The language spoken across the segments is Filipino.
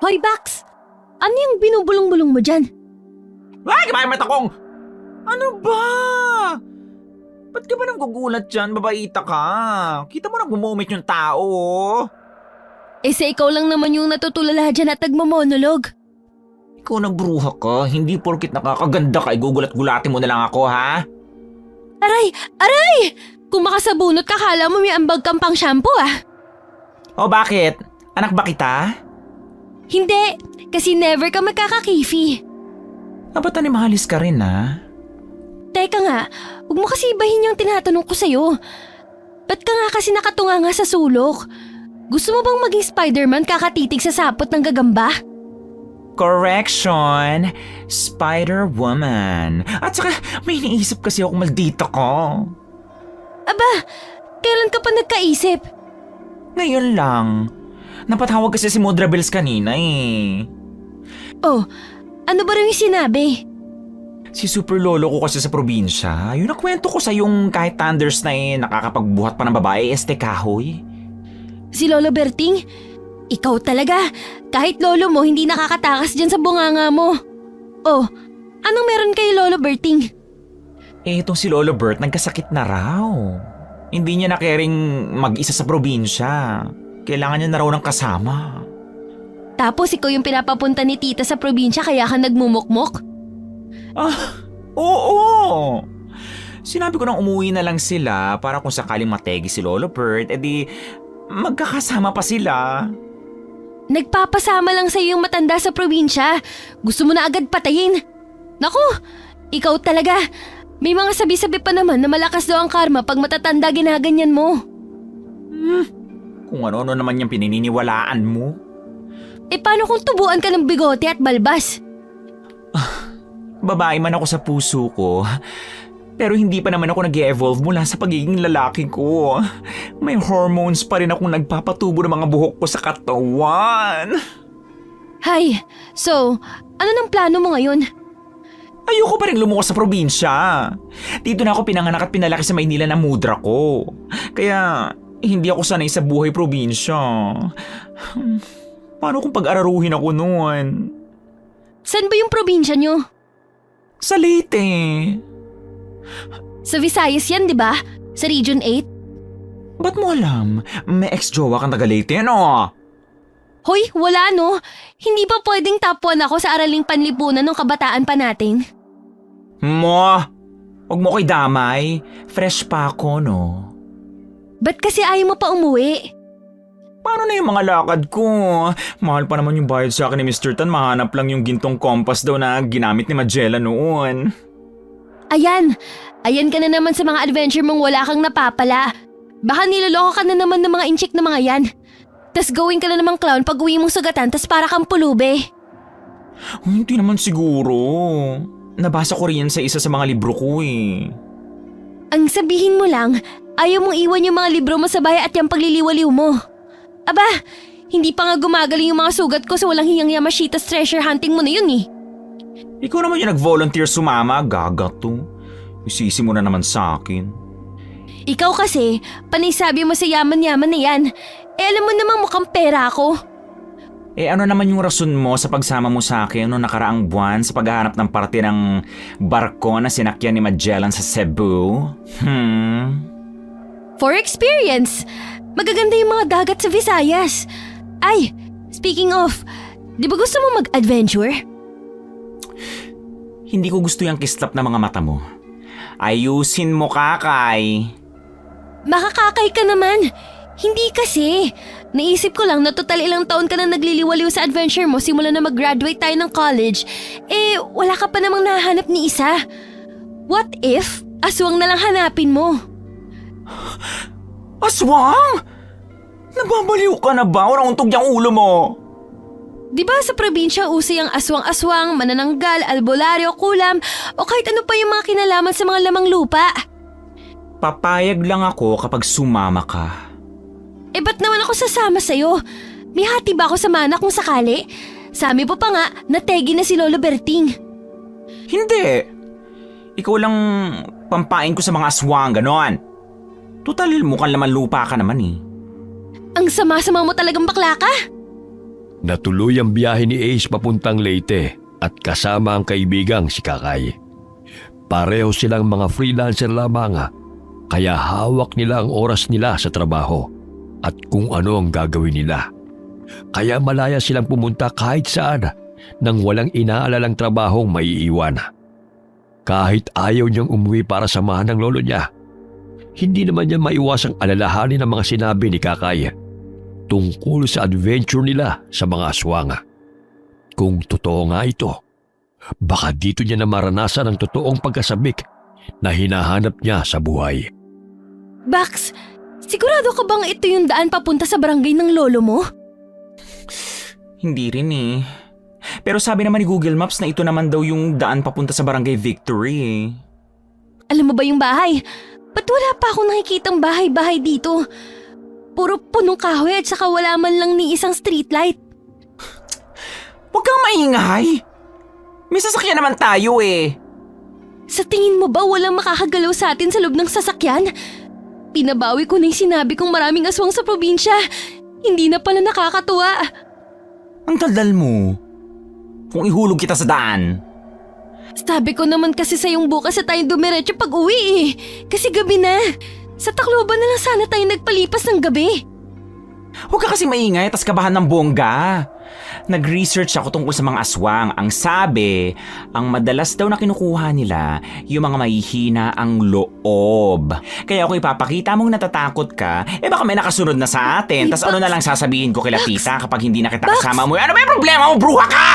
Hoy, Bax! Ano yung binubulong-bulong mo dyan? Ay, kamay mata kong! Ano ba? Ba't ka ba nang gugulat dyan? Babaita ka. Kita mo nang bumumit yung tao. Sa ikaw lang naman yung natutulala dyan at nagmamonolog. Ikaw nagbruha ka. Hindi porkit nakakaganda ka, gugulat-gulatin mo na lang ako, ha? Aray! Aray! Kung makasabunot ka, kala mo may ambag kang pang shampoo O bakit? Anak ba kita? Hindi, kasi never ka magkakakifi. Ba't animahalis ka rin, ha? Teka nga, huwag mo kasi ibahin yung tinatanong ko sa'yo. Ba't ka nga kasi nakatunga nga sa sulok? Gusto mo bang maging Spider-Man kakatitig sa sapot ng gagamba? Correction! Spider-Woman. At saka, may iniisip kasi ako maldita ko. Aba, kailan ka pa nagkaisip? Ngayon lang. Napatawag kasi si Mudra Bells kanina eh. Oh, ano ba rin yung sinabi? Si super lolo ko kasi sa probinsya, yung nakwento ko sa yung kahit thunders na nakakapagbuhat pa ng babae, kahoy. Si Lolo Berting? Ikaw talaga. Kahit lolo mo, hindi nakakatakas dyan sa bunganga mo. Oh, anong meron kay Lolo Berting? Itong si Lolo Bert nagkasakit na raw. Hindi niya na caring mag-isa sa probinsya. Kailangan niya na raw ng kasama. Tapos ikaw yung pinapapunta ni tita sa probinsya kaya ka nagmumukmok? Oo! Sinabi ko nang umuwi na lang sila para kung sakaling mategi si Lolo Bert, edi magkakasama pa sila. Nagpapasama lang sa'yo yung matanda sa probinsya. Gusto mo na agad patayin. Naku, ikaw talaga. May mga sabi-sabi pa naman na malakas daw ang karma pag matatanda ginaganyan mo. Kung ano-ano naman yung pininiwalaan mo. Paano kung tubuan ka ng bigote at balbas? Babae man ako sa puso ko, pero hindi pa naman ako nag-evolve mula sa pagiging lalaki ko. May hormones pa rin akong nagpapatubo ng mga buhok ko sa katawan. Hay, so, ano nang plano mo ngayon? Ayoko pa rin lumuwas sa probinsya. Dito na ako pinanganak at pinalaki sa Maynila na mudra ko. Kaya hindi ako sanay sa buhay probinsya. Paano kung pag-araruhin ako noon? Saan ba yung probinsya nyo? Sa Leyte. Sa Visayas yan, di ba? Sa Region 8? Ba't mo alam? May ex-jowa kang taga Leyte, ano? Hoy, wala no. Hindi pa pwedeng top 1 ako sa araling panlipunan ng kabataan pa natin. Huwag mo ko'y damay. Fresh pa ako, no? Ba't kasi ayaw mo pa umuwi? Paano na yung mga lakad ko? Mahal pa naman yung bayad sa akin ni Mr. Tan. Mahanap lang yung gintong compass daw na ginamit ni Magellan noon. Ayan ka na naman sa mga adventure mong wala kang napapala. Baka niloloko ka na naman ng mga inchik na mga yan. Tas gawin ka na namang clown pag uwi mong sugatan tas para kang pulube. Hindi naman siguro. Nabasa ko rin yan sa isa sa mga libro ko eh. Ang sabihin mo lang, ayaw mong iwan yung mga libro mo sa bahay at yung pagliliwaliw mo. Aba, hindi pa nga gumagaling yung mga sugat ko sa walang hiyang Yamashita's treasure hunting mo na yun eh. Ikaw naman yung nag-volunteer sumama, gaga to. Isisi mo na naman sa akin. Ikaw kasi, panay sabi mo sa yaman-yaman na yan. Alam mo namang mukhang pera ako. Ano naman yung rason mo sa pagsama mo sa akin noong nakaraang buwan sa paghahanap ng parte ng barko na sinakyan ni Magellan sa Cebu? For experience. Magaganda yung mga dagat sa Visayas. Ay, speaking of, di ba gusto mo mag-adventure? Hindi ko gusto yung kislap na mga mata mo. Ayusin mo, Kakay. Makakakay ka naman. Hindi kasi. Naisip ko lang na total ilang taon ka na nagliliwaliw sa adventure mo simula na mag-graduate tayo ng college. Wala ka pa namang nahanap ni isa. What if aswang na lang hanapin mo? Aswang? Nababaliw ka na ba? Walang untog yung ulo mo. Di ba sa probinsya uso yung aswang-aswang, manananggal, albularyo, kulam, o kahit ano pa yung mga kinalaman sa mga lamang lupa? Papayag lang ako kapag sumama ka. Ba't naman ako sasama sa'yo? May hati ba ako sa mana kung sakali? Sabi po pa nga, nategi na si Lolo Berting. Hindi. Ikaw lang pampain ko sa mga aswang, ganon. Total, mukhang laman lupa ka naman eh. Ang sama-sama mo talagang bakla ka? Natuloy ang biyahe ni Ace papuntang Leyte at kasama ang kaibigang si Kakay. Pareho silang mga freelancer lamang, kaya hawak nila ang oras nila sa trabaho at kung ano ang gagawin nila. Kaya malaya silang pumunta kahit saan nang walang inaalalang trabahong maiiwan. Kahit ayaw niyang umuwi para samahan ng lolo niya, hindi naman niya maiwasang alalahanin ang mga sinabi ni Kakay tungkol sa adventure nila sa mga aswang. Kung totoo nga ito, baka dito niya na maranasan ang totoong pagkasabik na hinahanap niya sa buhay. Bax, sigurado ka bang ito yung daan papunta sa barangay ng lolo mo? Hindi rin eh. Pero sabi naman ni Google Maps na ito naman daw yung daan papunta sa Barangay Victory eh. Alam mo ba yung bahay? Ba't wala pa akong nakikitang bahay-bahay dito? Puro punong kahoy at saka wala man lang ni isang streetlight. Huwag kang maingay! May sasakyan naman tayo eh. Sa tingin mo ba walang makakagalaw sa atin sa loob ng sasakyan? Pinabawi ko na yung sinabi kong maraming aswang sa probinsya. Hindi na pala nakakatuwa. Ang daldal mo. Kung ihulog kita sa daan. Sabi ko naman kasi sa'yong bukas na tayong dumiretso pag uwi eh. Kasi gabi na. Sa Tacloban na lang sana tayo nagpalipas ng gabi. Huwag ka kasi maingay tas kabahan ng bongga. Nag-research ako tungkol sa mga aswang. Ang sabi, ang madalas daw na kinukuha nila, yung mga mahihina ang loob. Kaya kung ipapakita mong natatakot ka, baka may nakasunod na sa atin. Tas ano na lang sasabihin ko kila tita kapag hindi na kita kasama mo. Ano ba yung problema mo, bruha ka?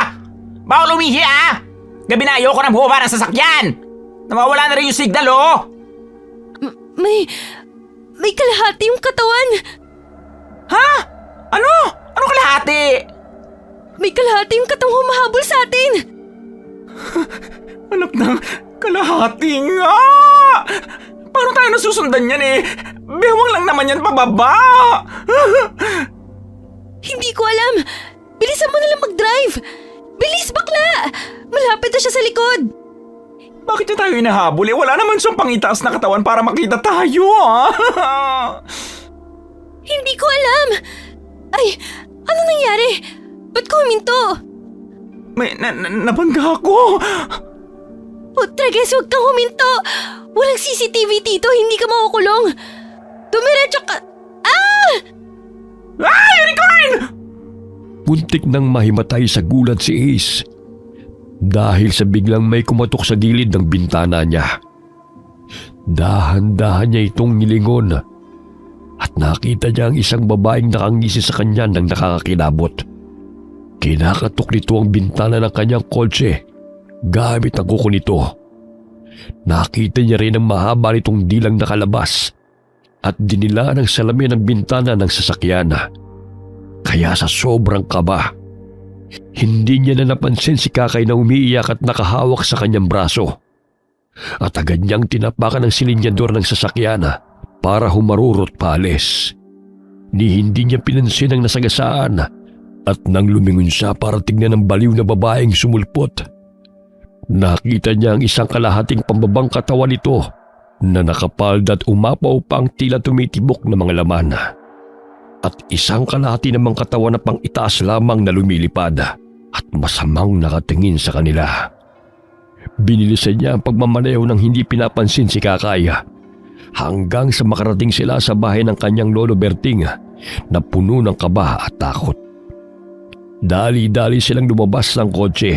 Bawal umihi ah! Gabi na ayoko nang bumaba ng sasakyan! Nawawala na rin yung signal oh! May kalahati yung katawan. Ha? Ano? Ano kalahati? May kalahati yung katawang humahabol sa atin. Anak ng kalahati nga! Paano tayo nasusundan yan eh? Bewang lang naman yan pababa! Hindi ko alam. Bilisan mo na lang mag-drive. Bilis, bakla! Malapit na siya sa likod. Bakit niya tayo hinahabol eh? Wala naman siyang pangitaas na katawan para makita tayo ah! Hindi ko alam. Ay, ano nangyari? Ba't ko huminto? May nabangga ako! Putrages, huwag kang huminto. Walang CCTV dito, hindi ka makukulong. Dumiretso ka. Ah! Ah! Unicorn! Puntik nang mahimatay sa gulat si Ace dahil sa biglang may kumatok sa gilid ng bintana niya. Dahan-dahan niya itong nilingon at nakita niya ang isang babaeng nakangisi sa kanya nang nakakakilabot. Kinakatok nito ang bintana ng kanyang kotse gamit ang kuko nito. Nakita niya rin ang mahaba nitong dilang nakalabas at dinilaan ng salamin ng bintana ng sasakyan. Kaya sa sobrang kaba, hindi niya na napansin si Kakay na umiiyak at nakahawak sa kanyang braso. At agad niyang tinapakan ng silinyador ng sasakyan para humarurot paalis. Hindi niya pinansin ang nasagasaan at nang lumingon siya para tignan ang baliw na babaeng sumulpot, nakita niya ang isang kalahating pambabang katawan nito na nakapalda at umapaw pa ang tila tumitibok na mga laman. At isang kalahati namang katawan na pang itaas lamang na lumilipad at masamang nakatingin sa kanila. Binilisan niya ang pagmamaneho nang hindi pinapansin si Kakay hanggang sa makarating sila sa bahay ng kanyang lolo Berting na puno ng kaba at takot. Dali-dali silang lumabas ng kotse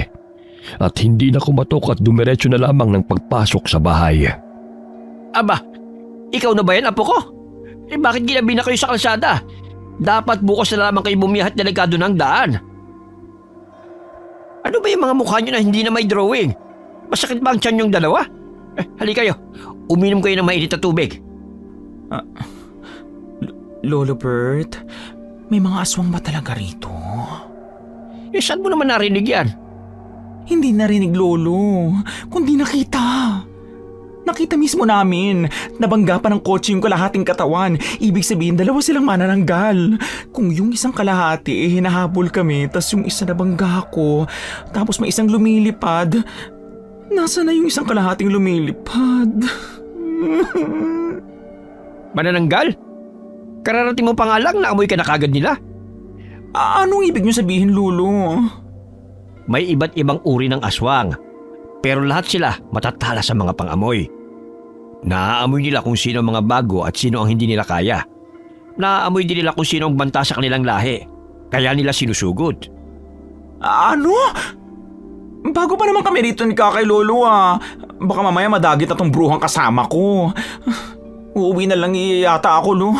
at hindi na kumatok at dumiretso na lamang ng pagpasok sa bahay. Aba, ikaw na ba yan, apo ko? Bakit ginabi na kayo sa kalsada? Dapat bukas na lamang kayo bumiyahe at delikado ng daan. Ano ba yung mga mukha nyo na hindi na may drawing? Masakit ba ang tiyan yung dalawa? Halika kayo, uminom kayo ng mainit na tubig. Lolo Bert, may mga aswang ba talaga rito? Saan mo naman narinig yan? Hindi narinig, Lolo, kundi nakita. Nakita mismo namin. Nabangga pa ng kotse yung kalahating katawan. Ibig sabihin, dalawa silang manananggal. Kung yung isang kalahati, hinahabol kami, tas yung isa nabangga ko, tapos may isang lumilipad. Nasaan na yung isang kalahating lumilipad? Manananggal? Kararating mo pa nga lang, naamoy ka na kagad nila. Anong ibig niyo sabihin, Lolo? May iba't ibang uri ng aswang, pero lahat sila matatala sa mga pangamoy. Naaamoy nila kung sino ang mga bago at sino ang hindi nila kaya. Naaamoy din nila kung sino ang banta sa kanilang lahi, kaya nila sinusugod. Ano? Bago pa naman kami rito ni Kakay Lolo Baka mamaya madagit na tong bruhang kasama ko. Uuwi na lang yata ako, Lo.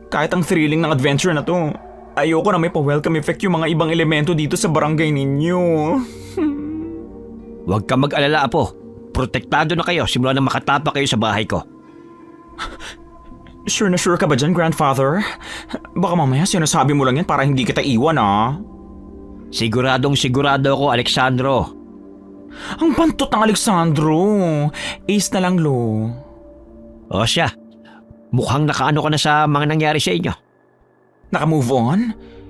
Kahit ang thrilling ng adventure na to, ayoko na may pa-welcome effect yung mga ibang elemento dito sa barangay ninyo. Huwag ka mag-alala, Apo. Protektado na kayo simula na makatapak kayo sa bahay ko. Sure na sure ka ba dyan, Grandfather? Baka mamaya sinasabi mo lang yan para hindi kita iwan, Siguradong sigurado ako, Alexandro. Ang bantot ng Alexandro. Ace na lang, Lo. O siya, mukhang nakaano ka na sa mga nangyari sa inyo. Naka-move on?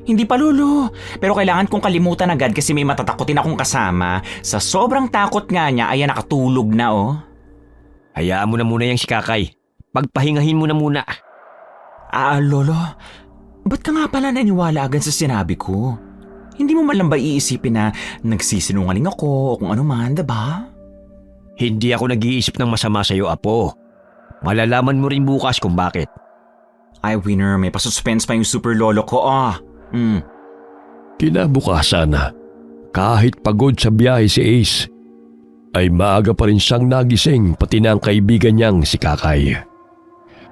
Hindi pa, Lolo. Pero kailangan kong kalimutan agad kasi may matatakotin akong kasama. Sa sobrang takot nga niya, ay nakatulog na, Hayaan mo na muna yung si Kakay. Pagpahingahin mo na muna. Lolo, ba't ka nga pala naniwala agad sa sinabi ko? Hindi mo man lang ba iisipin na nagsisinungaling ako o kung ano man, diba? Hindi ako nag-iisip ng masama sa'yo, Apo. Malalaman mo rin bukas kung bakit. Ay, winner, may pasuspense pa yung super lolo ko, Kinabukasan, kahit pagod sa biyahe si Ace, ay maaga pa rin siyang nagising pati na ang kaibigan niyang si Kakay.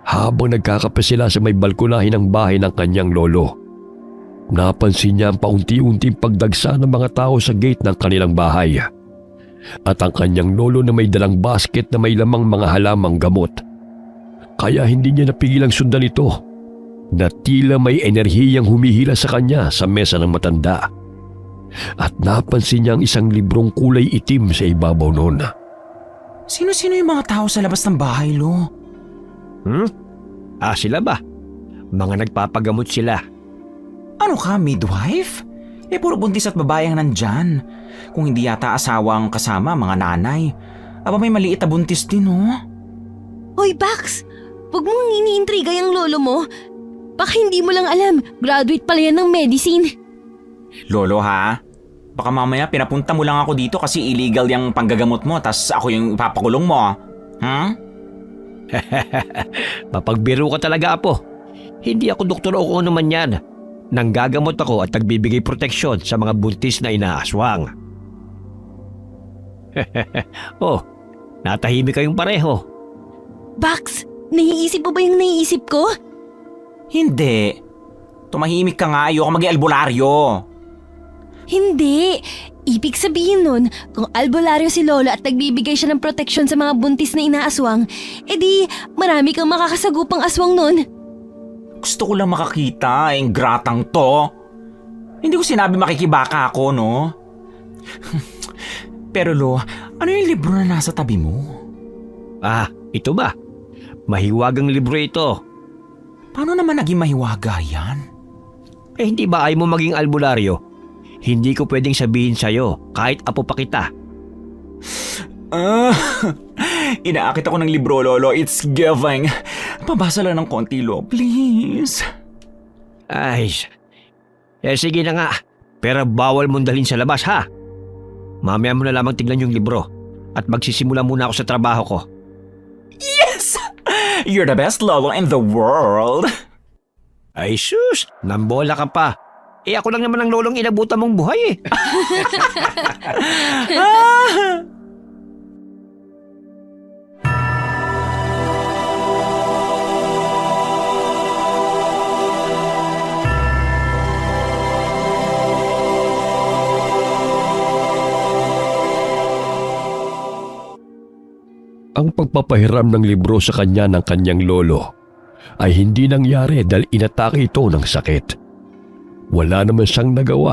Habang nagkakape sila sa may balkonahe ng bahay ng kanyang lolo, napansin niya ang paunti-unting pagdagsa ng mga tao sa gate ng kanilang bahay. At ang kanyang lolo na may dalang basket na may lamang mga halamang gamot. Kaya hindi niya napigilang sundan ito na tila may enerhiyang humihila sa kanya sa mesa ng matanda. At napansin niya ang isang librong kulay itim sa ibabaw noon. Sino-sino yung mga tao sa labas ng bahay, Lo? Sila ba? Mga nagpapagamot sila. Ano ka, midwife? Puro buntis at babae ang nandyan. Kung hindi yata asawa ang kasama, mga nanay. Aba, may maliit na buntis din, Hoy, Bax! Huwag mong iniintriga yung lolo mo. Baka hindi mo lang alam, graduate pala yan ng medicine. Lolo, ha? Baka mamaya pinapunta mo lang ako dito kasi illegal yung panggagamot mo tas ako yung ipapakulong mo. Mapagbiro ka talaga, Apo. Hindi ako doktor o kung ano man yan. Nanggagamot ako at nagbibigay proteksyon sa mga buntis na inaaswang. Natahimik kayong pareho. Bax, naiisip mo ba yung naiisip ko? Hindi. Tumahimik ka nga, ayoko maging albularyo. Hindi. Ibig sabihin nun, kung albularyo si Lolo at nagbibigay siya ng proteksyon sa mga buntis na inaaswang, edi marami kang makakasagupang aswang nun. Gusto ko lang makakita, gratang to. Hindi ko sinabi makikibaka ako, no? Pero Lo, ano yung libro na nasa tabi mo? Ito ba? Mahiwagang libro ito. Paano naman naging mahiwaga yan? Hindi ba ayaw mo maging albularyo? Hindi ko pwedeng sabihin sa'yo kahit apo pa kita. Inaakit ako ng libro, Lolo. It's giving. Pabasa lang ng konti, Lo. Please. Ay, sige na nga. Pero bawal mong dalhin sa labas, ha? Mamaya mo na lamang tignan yung libro at magsisimula muna ako sa trabaho ko. Yes! You're the best Lolo in the world. Ay sus, nambola ka pa. Ako lang naman ang lolong inabutan mong buhay eh. Ang pagpapahiram ng libro sa kanya ng kanyang lolo ay hindi nangyari dahil inatake ito ng sakit. Wala naman siyang nagawa.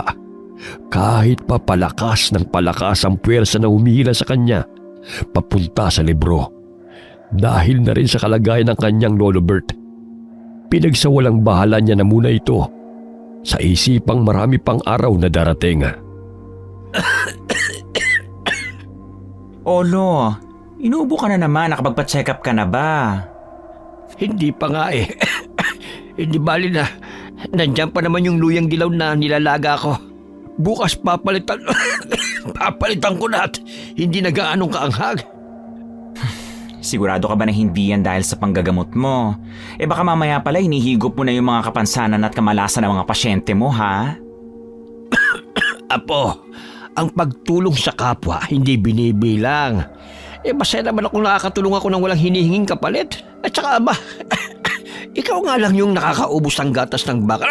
Kahit pa palakas ng palakas ang puwersa na humihila sa kanya papunta sa libro. Dahil na rin sa kalagayan ng kanyang lolo Bert, pinagsawalang bahala niya na muna ito sa isipang marami pang araw na darating. Olo, inuubo ka na naman. Nakapagpa-check up ka na ba? Hindi pa nga eh. Hindi bali na. Nandiyan pa naman yung luyang dilaw na nilalaga ko. Bukas papalitan... papalitan ko na at hindi na gaanong kaanghag. Sigurado ka ba na hindi yan dahil sa panggagamot mo? Baka mamaya pala hinihigop mo na yung mga kapansanan at kamalasan ng mga pasyente mo, ha? Apo, ang pagtulong sa kapwa hindi binibilang. Masaya naman akong nakakatulong ako ng walang hinihinging kapalit. At saka aba, ikaw nga lang yung nakakaubos ng gatas ng baka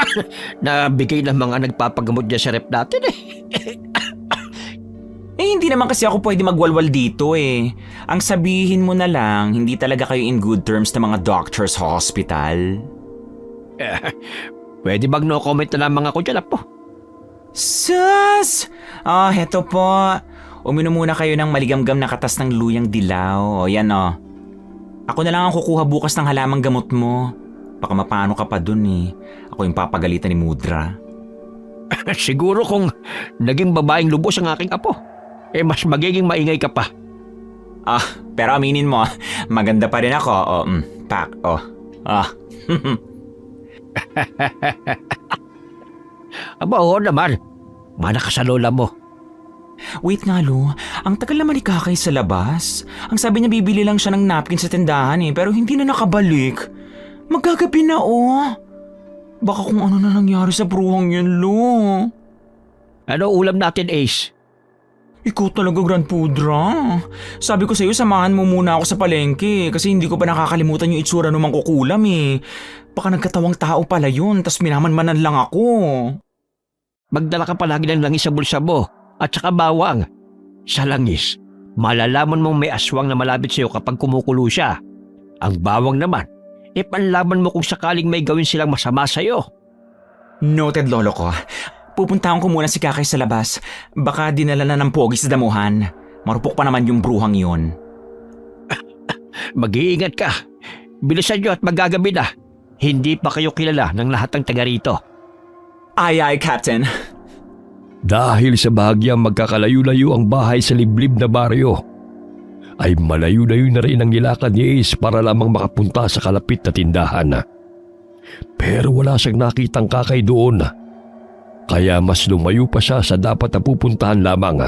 na bigay ng mga nagpapagamot dyan sa rep natin Hindi naman kasi ako pwede magwalwal dito Ang sabihin mo na lang, hindi talaga kayo in good terms ng mga doctors sa hospital. Pwede bang no comment na lamang ako dyan, Apo? Sus! Heto po. Uminom muna kayo ng maligamgam na katas ng luyang dilaw. Yan Ako na lang ang kukuha bukas ng halamang gamot mo. Baka mapano ka pa dun Ako yung papagalitan ni Mudra. Siguro kung naging babaeng lubos ang aking apo, mas magiging maingay ka pa. Pero aminin mo, maganda pa rin ako. Pak. Aba, oo naman. Mana ka sa lola mo. Wait nga, Lu. Ang tagal naman ni Kakay sa labas. Ang sabi niya bibili lang siya ng napkin sa tindahan pero hindi na nakabalik. Magagabi na Baka kung ano na nangyari sa bruhang yun, Lu. Ano ulam natin, Ace? Ikaw talaga, Grand Pudra. Sabi ko sa'yo, samahan mo muna ako sa palengke kasi hindi ko pa nakakalimutan yung itsura ng mangkukulam Baka nagkatawang tao pala yun, tas minamanmanan lang ako. Magdala ka palagi ng langis sa bulsa mo at saka bawang. Sa langis, malalaman mong may aswang na malapit sa'yo kapag kumukulo siya. Ang bawang naman, panlaban mo kung sakaling may gawin silang masama sa'yo. Noted, lolo ko. Pupuntahan ko muna si Kakay sa labas. Baka dinala na ng pogi sa damuhan. Marupok pa naman yung bruhang yun. Mag-iingat ka. Bilisan nyo at magagabi na. Hindi pa kayo kilala ng lahat ng taga rito. Ay, Captain. Dahil sa bahagyang magkakalayo-layo ang bahay sa liblib na baryo, ay malayo-layo na rin ang nilakad ni Ace para lamang makapunta sa kalapit na tindahan. Pero wala siyang nakitang Kakay doon. Kaya mas lumayo pa siya sa dapat na pupuntahan lamang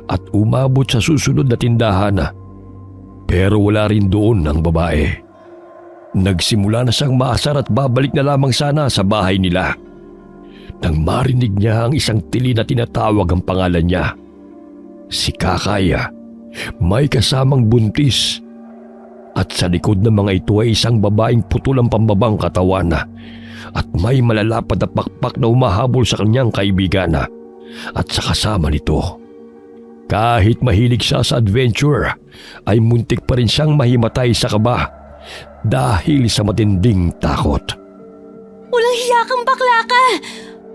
at umabot sa susunod na tindahan. Pero wala rin doon ang babae. Nagsimula na siyang maasar at babalik na lamang sana sa bahay nila. Nang marinig niya ang isang tili na tinatawag ang pangalan niya. Si Kakay, may kasamang buntis. At sa likod ng mga ito ay isang babaeng putol ang pambabang katawan at may malalapad na pakpak na umahabol sa kanyang kaibigan. At sa kasama nito, kahit mahilig siya sa adventure, ay muntik pa rin siyang mahimatay sa kaba dahil sa matinding takot. Walang hiya kang bakla ka!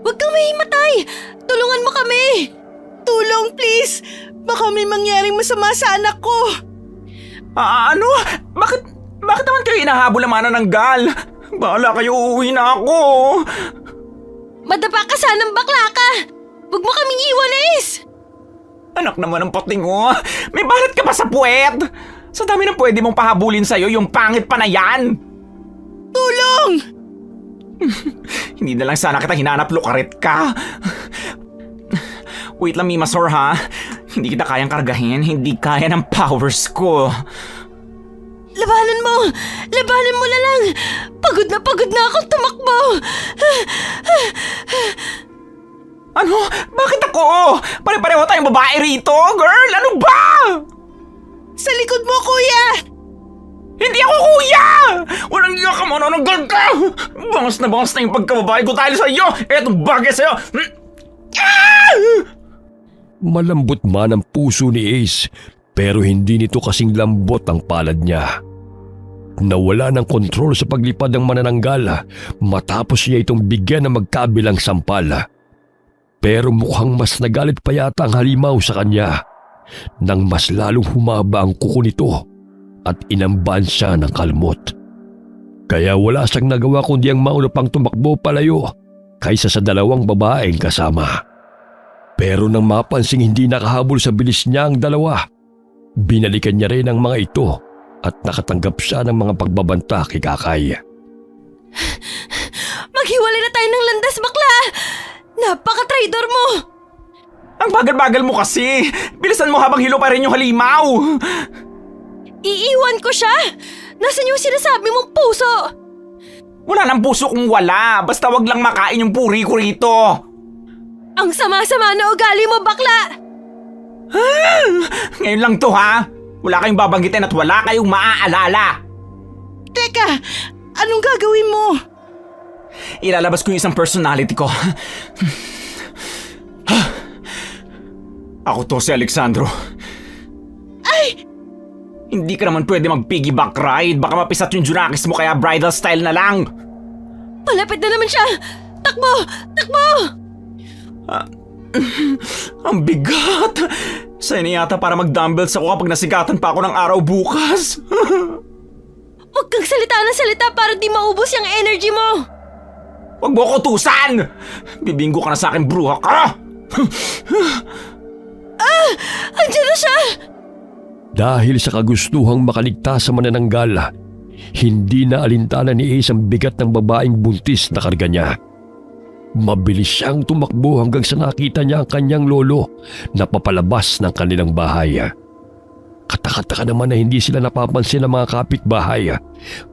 Huwag kang mahimatay! Tulungan mo kami! Tulong, please! Baka may mangyaring masama sa anak ko! Ano? Bakit naman kayo inahabol ang manananggal? Bahala kayo, uuwi na ako. Madapa ka sanang bakla ka! Huwag mo kaming iwan, Ace! Anak naman ng pating may balat ka ba sa puwet? Sa dami ng pwede mong pahabulin sa'yo, yung pangit pa na yan! Tulong! Hindi na lang sana kita hinanap, lukarit ka. Wait lang, Mimasor, ha? Hindi kita kayang kargahin, hindi kaya ng powers ko. Labanan mo! Labanan mo na lang! Pagod na akong tumakbo! Ano? Bakit ako? Pare-pareho tayong babae rito, girl! Ano ba? Sa likod mo, kuya! Hindi ako kuya! Walang iya ka, manananggal ka! Bangas na yung pagkababae ko dahil sa'yo! Etong bagay sa'yo! Malambot man ang puso ni Ace, pero hindi nito kasing lambot ang palad niya. Nawala ng kontrol sa paglipad ng manananggal matapos niya itong bigyan ng magkabilang sampal. Pero mukhang mas nagalit pa yata ang halimaw sa kanya nang mas lalong humaba ang kuko nito at inamban siya ng kalmot. Kaya wala siyang nagawa kundi ang mauna pang tumakbo palayo kaysa sa dalawang babaeng kasama. Pero nang mapansing hindi nakahabol sa bilis niya ang dalawa, binalikan niya rin ang mga ito at nakatanggap siya ng mga pagbabanta kay Kakay. Maghiwalay na tayo ng landas, bakla! Napaka-traidor mo! Ang bagal-bagal mo kasi! Bilisan mo habang hilo pa rin yung halimaw! Iiwan ko siya! Nasaan yung sinasabi mong puso? Wala nang puso kung wala. Basta wag lang makain yung puri ko rito. Ang sama-sama na ugali mo, bakla! Ngayon lang to ha. Wala kayong babanggitin at wala kayong maaalala. Teka, anong gagawin mo? Ilalabas ko yung isang personality ko. Ako to si Alexandro. Ay! Hindi ka naman pwede mag-piggyback ride. Baka mapisat yung Junakis mo kaya bridal style na lang. Palapit na naman siya! Takbo! Takbo! Ang bigat. Sa'yo na yata para mag-dumbbells ako kapag nasigatan pa ako ng araw bukas. Huwag kang salita ng salita para di maubos yung energy mo! Huwag mo ko tusan! Bibinggo ka na sa akin, bruha ka! Andiyan na siya! Dahil sa kagustuhang makaligtas sa manananggal, hindi na alintana ni Ace ang bigat ng babaeng buntis na karga niya. Mabilis siyang tumakbo hanggang sa nakita niya ang kanyang lolo na papalabas ng kanilang bahay. Katakataka naman na hindi sila napapansin ng mga kapitbahay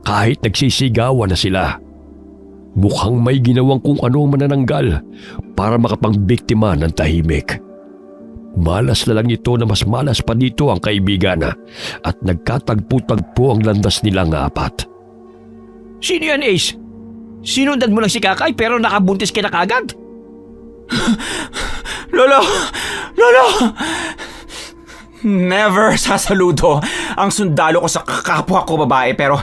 kahit nagsisigawan na sila. Mukhang may ginawang kung ano ang manananggal para makapangbiktima ng tahimik. Malas na lang ito na mas malas pa dito ang kaibigan at nagkatagpo-tagpo ang landas nilang apat. Sino yan, Ace? Sinundan mo lang si Kakay pero nakabuntis ka na kagad? Lolo! Lolo! Never sasaludo ang sundalo ko sa kapwa ko babae pero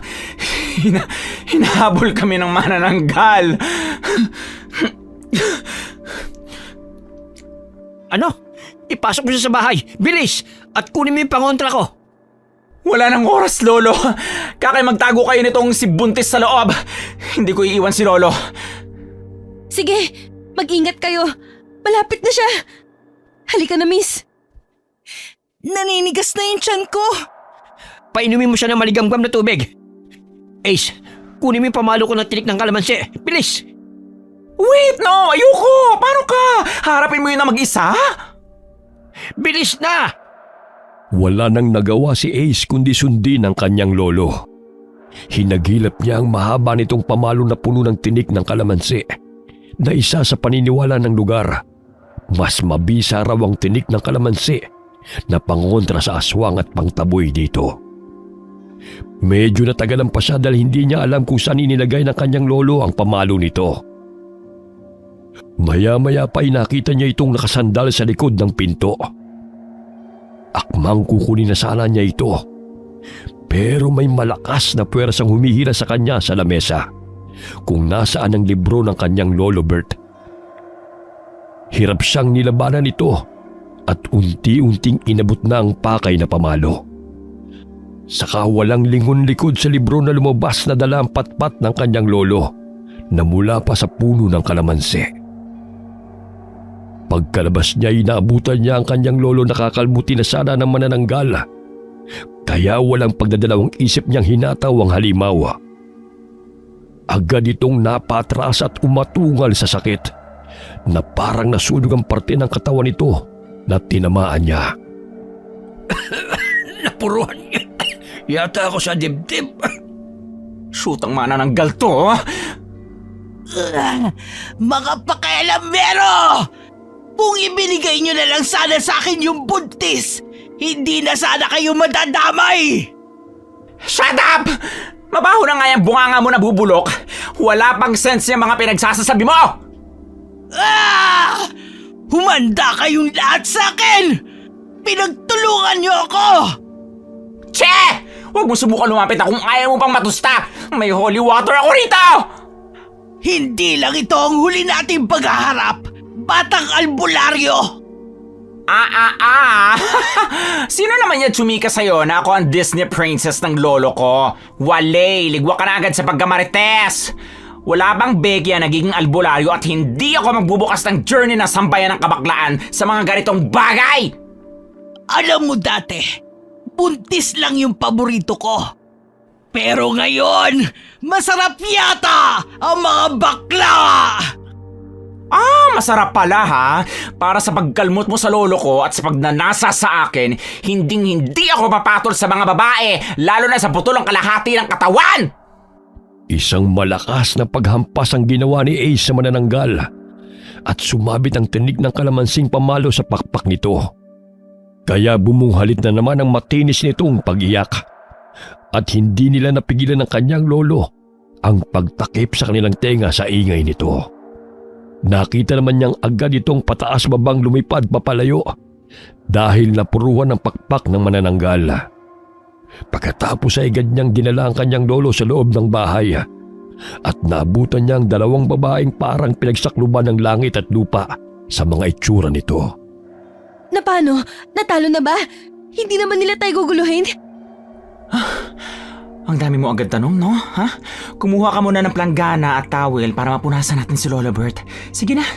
hinahabol kami ng manananggal. Ano? Ipasok mo siya sa bahay. Bilis! At kunin mo yung pangontra ko. Wala nang oras, Lolo. Kakay magtago kayo nitong si Buntis sa loob. Hindi ko iiwan si Lolo. Sige, mag-ingat kayo. Malapit na siya. Halika na, miss. Naninigas na yung tiyan ko. Painumin mo siya ng maligamgam na tubig. Ace, kunin mo yung pamalo ko ng tinik ng kalamansi. Bilis! Wait, no! Ayoko! Paano ka? Harapin mo yun na mag-isa? Bilis na! Wala nang nagawa si Ace kundi sundin ang kanyang lolo. Hinagilap niya ang mahaba nitong pamalo na puno ng tinik ng kalamansi na isa sa paniniwala ng lugar. Mas mabisa raw ang tinik ng kalamansi na pangontra sa aswang at pangtaboy dito. Medyo natagalan pa siya dahil hindi niya alam kung saan inilagay ng kanyang lolo ang pamalo nito. Maya-maya pa nakita niya itong nakasandal sa likod ng pinto. Akmang kukunin na sana niya ito. Pero may malakas na puwersang humihila sa kanya sa lamesa kung nasaan ang libro ng kanyang lolo Bert. Hirap siyang nilabanan ito at unti-unting inabot na ang pakay na pamalo. Saka walang lingon likod sa libro na lumabas na dala ang patpat ng kanyang lolo na mula pa sa puno ng kalamansi. Pagkalabas niya, inaabutan niya ang kanyang lolo na kakalbuti na sana ng manananggal. Kaya walang pagdadalawang isip niyang hinataw ang halimaw. Agad itong napatras at umatungal sa sakit na parang nasunog ang parte ng katawan nito na tinamaan niya. Napuruhan yata ako sa dibdib. Shoot, ang manananggal to! Mga pakialamero! Kung ibinigay nyo na lang sana sa akin yung buntis, hindi na sana kayo madadamay! Shut up! Mabaho na nga yung bunganga mo na bubulok. Wala pang sense yung mga pinagsasasabi mo! Ah! Humanda kayong lahat sa akin! Pinagtulungan nyo ako! Che! Huwag mo subukan lumapit na kung ayaw mo pang matusta! May holy water ako rito! Hindi lang ito ang huli nating paghaharap! Batang albularyo! Sino naman yan chumika sa'yo na ako ang Disney princess ng lolo ko? Wale, ligwa ka na agad sa pagkamarites! Wala bang begya nagiging albularyo at hindi ako magbubukas ng journey na sambayan ng kabaklaan sa mga ganitong bagay? Alam mo dati, buntis lang yung paborito ko. Pero ngayon, masarap yata ang mga bakla! Masarap pala ha. Para sa pagkalmot mo sa lolo ko at sa pagnanasa sa akin, hindi ako papatol sa mga babae, lalo na sa putol ang kalahati ng katawan! Isang malakas na paghampas ang ginawa ni Ace sa manananggal at sumabit ang tinig ng kalamansing pamalo sa pakpak nito. Kaya bumunghalit na naman ang matinis nitong pag-iyak at hindi nila napigilan ng kanyang lolo ang pagtakip sa kanilang tenga sa ingay nito. Nakita naman niyang agad itong pataas babang lumipad papalayo dahil napuruhan ng pakpak ng manananggal. Pagkatapos ay agad niyang dinala ang kanyang lolo sa loob ng bahay at naabutan niya ang dalawang babaeng parang pinagsakluban ng langit at lupa sa mga itsura nito. Na paano? Natalo na ba? Hindi naman nila tayo guguluhin? Ang dami mo agad tanong, no? Ha? Kumuha ka muna ng planggana at towel para mapunasan natin si Lolo Bert. Sige na.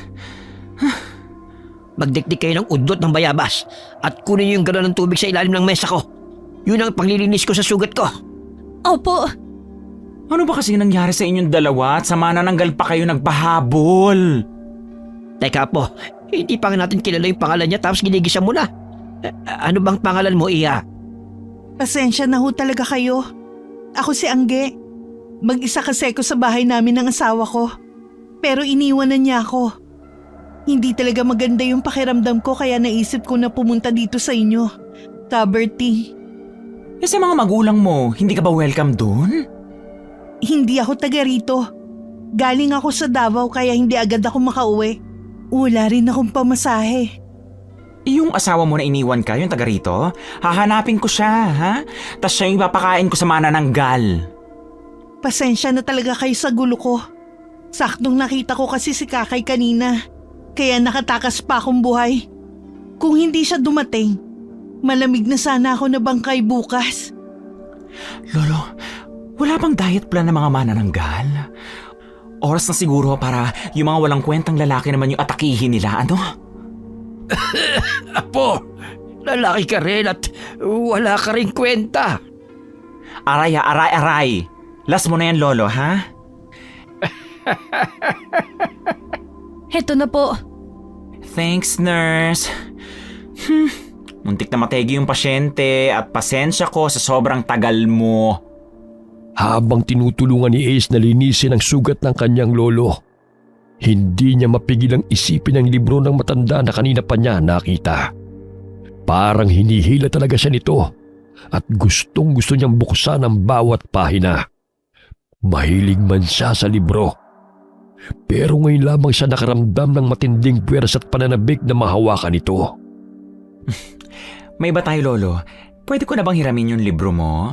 Magdikdik kayo ng udot ng bayabas at kunin niyo yung galon ng tubig sa ilalim ng mesa ko. Yun ang paglilinis ko sa sugat ko. Opo. Ano ba kasi nangyari sa inyong dalawa at sa manananggal pa kayo nagpahabol? Teka po, hindi pa nga natin kilala yung pangalan niya tapos ginigisa mo na. Ano bang pangalan mo, Iya? Pasensya na ho talaga kayo. Ako si Angge. Mag-isa kasi ako sa bahay namin ng asawa ko. Pero iniwan na niya ako. Hindi talaga maganda yung pakiramdam ko kaya naisip ko na pumunta dito sa inyo. Taberty. Sa mga magulang mo, hindi ka ba welcome doon? Hindi ako taga rito. Galing ako sa Davao kaya hindi agad ako makauwi. Wala rin akong pamasahe. Yung asawa mo na iniwan ka, yung taga rito, hahanapin ko siya, ha? Tas siya yung papakain ko sa manananggal. Pasensya na talaga kayo sa gulo ko. Saktong nakita ko kasi si Kakay kanina. Kaya nakatakas pa akong buhay. Kung hindi siya dumating, malamig na sana ako na bangkay bukas. Lolo, wala bang diet plan ng mga manananggal? Oras na siguro para yung mga walang kwentang lalaki naman yung atakihin nila, ano? Apo, lalaki ka rin at wala ka rin kwenta. Aray. Last mo na yan, Lolo, ha? Heto na po. Thanks, nurse. Muntik na mategi yung pasyente at pasensya ko sa sobrang tagal mo. Habang tinutulungan ni Ace na linisin ang sugat ng kanyang lolo, hindi niya mapigilang isipin ang libro ng matanda na kanina pa niya nakita. Parang hinihila talaga siya nito at gustong gusto niyang buksan ang bawat pahina. Mahilig man siya sa libro. Pero ngayon lamang siya nakaramdam ng matinding puwersa at pananabik na mahawakan ito. May iba tayo, Lolo. Pwede ko na bang hiramin yung libro mo?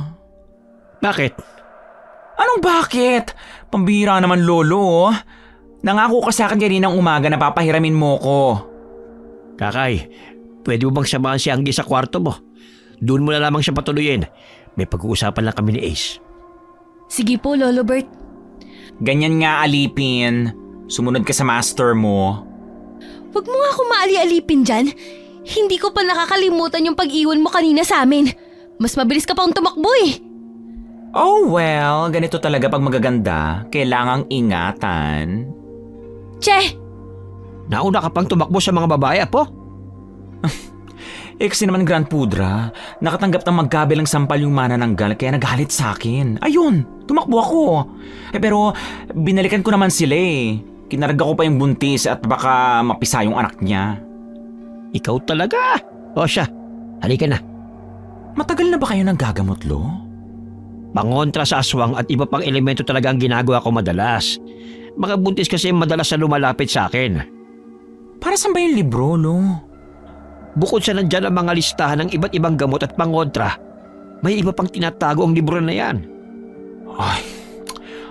Bakit? Anong bakit? Pambihira naman, Lolo. Nangako ka sa akin kaninang umaga na papahiramin mo ko. Kakay, pwede mo bang samahan si Anggi sa kwarto mo? Doon mo na lamang siya patuloyin. May pag-uusapan lang kami ni Ace. Sige po, Lolo Bert. Ganyan nga, Alipin. Sumunod ka sa master mo. Huwag mo nga akong maali-alipin dyan. Hindi ko pa nakakalimutan yung pag-iwan mo kanina sa amin. Mas mabilis ka pang tumakbo eh. Oh well, ganito talaga pag magaganda. Kailangang ingatan. Che! Nauna ka pang tumakbo sa mga babae, po? Kasi naman Grand Pudra, nakatanggap ng magkabilang sampal yung manananggal kaya nagalit sa akin. Ayun, tumakbo ako. Pero binalikan ko naman sila eh. Kinarga ko pa yung buntis at baka mapisa yung anak niya. Ikaw talaga. O siya, halika na. Matagal na ba kayo nanggagamot, Lo? Pangontra sa aswang at iba pang elemento talaga ang ginagawa ko madalas. Mga buntis kasi madalas na lumalapit sa akin. Para saan ba yung libro, Lo? Bukod sa nandyan ang mga listahan ng iba't ibang gamot at pangontra, may iba pang tinatago ang libro na yan. Ay,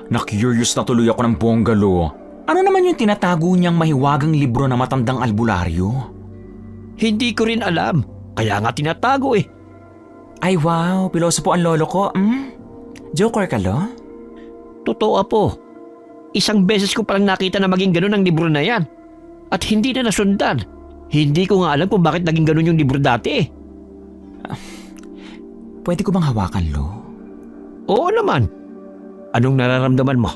na-curious na tuloy ako ng bongga, Lo. Ano naman yung tinatago niyang mahiwagang libro na matandang albularyo? Hindi ko rin alam, kaya nga tinatago eh. Ay wow, pilosopo ang lolo ko. Joker ka, Lo? Totoo po. Isang beses ko palang nakita na maging ganun ang libro na yan. At hindi na nasundan. Hindi ko nga alam kung bakit naging ganun yung libro dati eh. Pwede ko bang hawakan, Lo? Oo naman. Anong nararamdaman mo?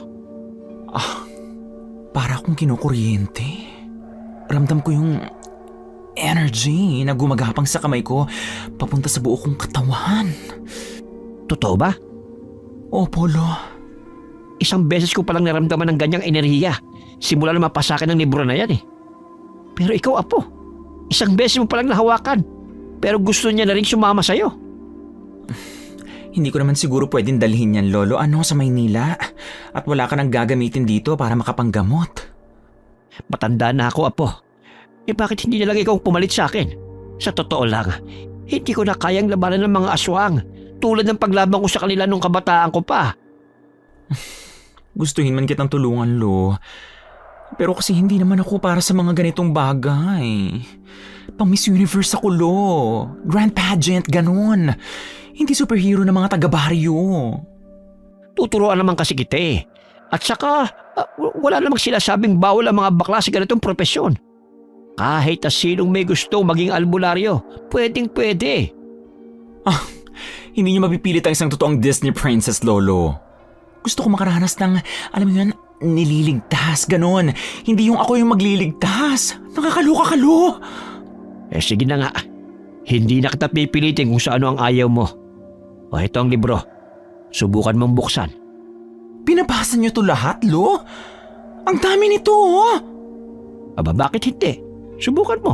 Para akong kinukuryente. Ramdam ko yung energy na gumagapang sa kamay ko papunta sa buo kong katawan. Totoo ba? Opo, Lo. Isang beses ko palang naramdaman ng ganyang enerhiya simula na mapasa akin ng libro na yan eh. Pero ikaw, Apo, isang beses mo palang nahawakan pero gusto niya na rin sumama sa'yo. Hindi ko naman siguro pwedeng dalhin yan, Lolo. Sa Maynila? At wala ka nang gagamitin dito para makapanggamot. Matanda na ako, Apo. Bakit hindi na lang ikaw pumalit sa akin? Sa totoo lang, hindi ko na kayang labanan ng mga aswang tulad ng paglaban ko sa kanila nung kabataan ko pa. Gustuhin man kitang tulungan, Lo. Pero kasi hindi naman ako para sa mga ganitong bagay. Pang Miss Universe ako, Lo. Grand pageant, ganun. Hindi superhero na mga taga-baryo. Tuturuan naman kasi kita eh. At saka, wala namang sinasabing bawal ang mga bakla sa ganitong propesyon. Kahit na sinong may gustong maging albularyo, pwedeng-pwede. Hindi niyo mapipilit ang isang totoong Disney princess, Lolo. Gusto ko makaranas ng, alam mo yun, nililigtas, ganun. Hindi yung ako yung magliligtas. Nakakaloka ka, Lo. Sige na nga. Hindi na kita pipilitin kung sa ano ang ayaw mo. O ito ang libro. Subukan mong buksan. Pinabasa niyo to lahat, Lo? Ang dami nito, oh. Aba, bakit hindi? Subukan mo.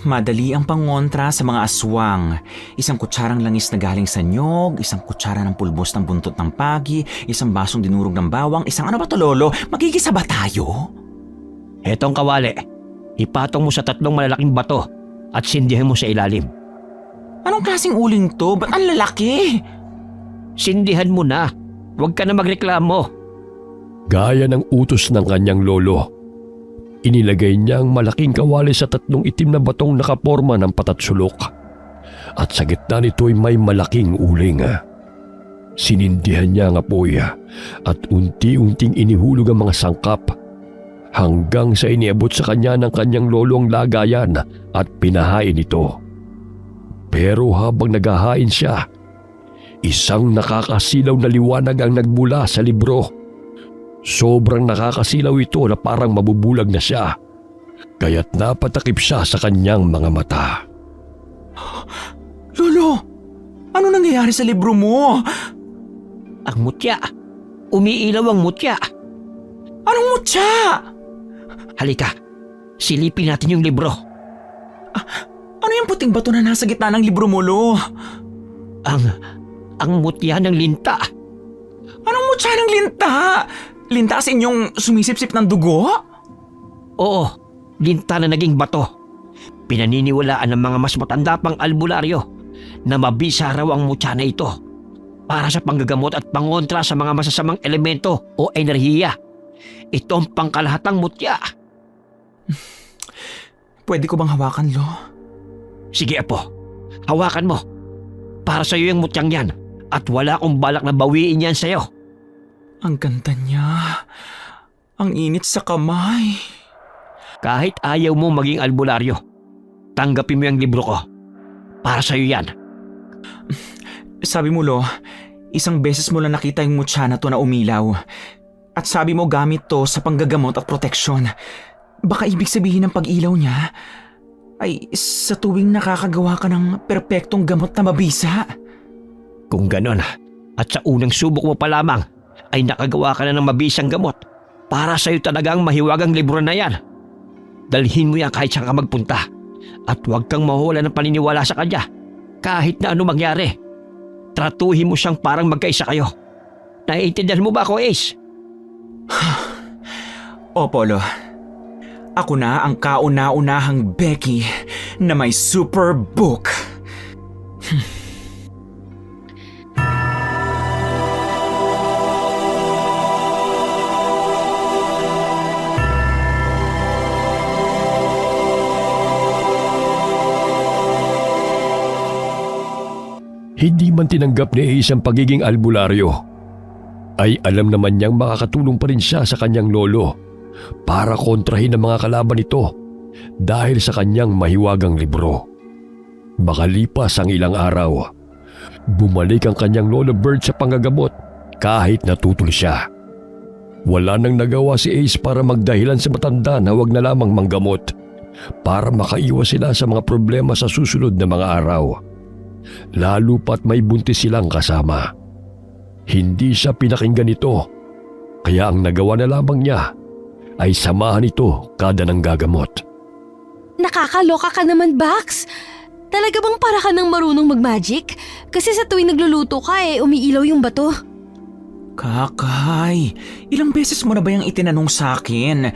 Madali ang pangontra sa mga aswang. Isang kutsarang langis na galing sa nyog, isang kutsara ng pulbos ng buntot ng pagi, isang basong dinurog ng bawang, isang ano ba to, Lolo? Magigisa ba tayo? Etong kawali. Ipatong mo sa 3 malalaking bato at sindihan mo sa ilalim. Anong klaseng uling to? Ba't ang lalaki? Sindihan mo na. Huwag ka na magreklamo. Gaya ng utos ng kanyang lolo, inilagay niya ang malaking kawali sa 3 itim na batong nakaporma ng patatsulok. At sa gitna nito'y may malaking uling. Sinindihan niya ang apoy at unti-unting inihulog ang mga sangkap hanggang sa iniabot sa kanya ng kanyang lolo ang lagayan at pinahain ito. Pero habang naghahain siya, isang nakakasilaw na liwanag ang nagmula sa libro. Sobrang nakakasilaw ito na parang mabubulag na siya, kaya't napatakip siya sa kanyang mga mata. Lolo, ano nangyayari sa libro mo? Ang mutya. Umiilaw ang mutya. Anong mutya? Halika. Silipin natin yung libro. Ano yung puting bato na nasa gitna ng libro mo, Lo? Ang mutya ng linta. Anong mutya ng linta? Linta sa inyong sumisip-sip ng dugo? Oo, linta na naging bato. Pinaniniwalaan ng mga mas matanda pang albularyo na mabisa raw ang mutya na ito para sa panggagamot at pangontra sa mga masasamang elemento o enerhiya. Ito ang pangkalahatang mutya. Pwede ko bang hawakan, Lo? Sige, Apo. Hawakan mo. Para sa'yo yung mutyang yan at wala akong balak na bawiin yan sa'yo. Ang ganda niya. Ang init sa kamay. Kahit ayaw mo maging albularyo, tanggapin mo yung libro ko. Para sa'yo yan. Sabi mo, Lo, isang beses mo lang nakita yung mutya na to na umilaw. At sabi mo gamit to sa panggagamot at proteksyon. Baka ibig sabihin ng pag-ilaw niya ay sa tuwing nakakagawa ka ng perpektong gamot na mabisa. Kung ganon, at sa unang subok mo pa lamang, ay nakagawa ka na ng mabisang gamot. Para sa'yo talagang mahiwagang libro na yan. Dalhin mo yan kahit saan ka magpunta. At huwag kang mahula ng paniniwala sa kanya. Kahit na ano mangyari. Tratuhin mo siyang parang magkaisa kayo. Naiintindihan mo ba ako, Ace? Opo, Lo. Ako na ang kauna-unahang Becky na may super book. Hindi man tinanggap ni Ace ang pagiging albularyo, ay alam naman niyang makakatulong pa rin siya sa kanyang lolo para kontrahin ang mga kalaban nito dahil sa kanyang mahiwagang libro. Makalipas ang ilang araw, Bumalik ang kanyang Lolo Bert sa panggagamot kahit natutul siya. Wala nang nagawa si Ace para magdahilan sa matanda na huwag na lamang manggamot para makaiwas sila sa mga problema sa susunod na mga araw. Lalo pat may buntis silang kasama. Hindi siya pinakinggan ito, kaya ang nagawa na lamang niya ay samahan ito kada ng gagamot. Nakakaloka ka naman, Bax. Talaga bang para ka nang marunong mag-magic? Kasi sa tuwing nagluluto ka umiilaw yung bato. Kakay, ilang beses mo na ba yung itinanong sa akin?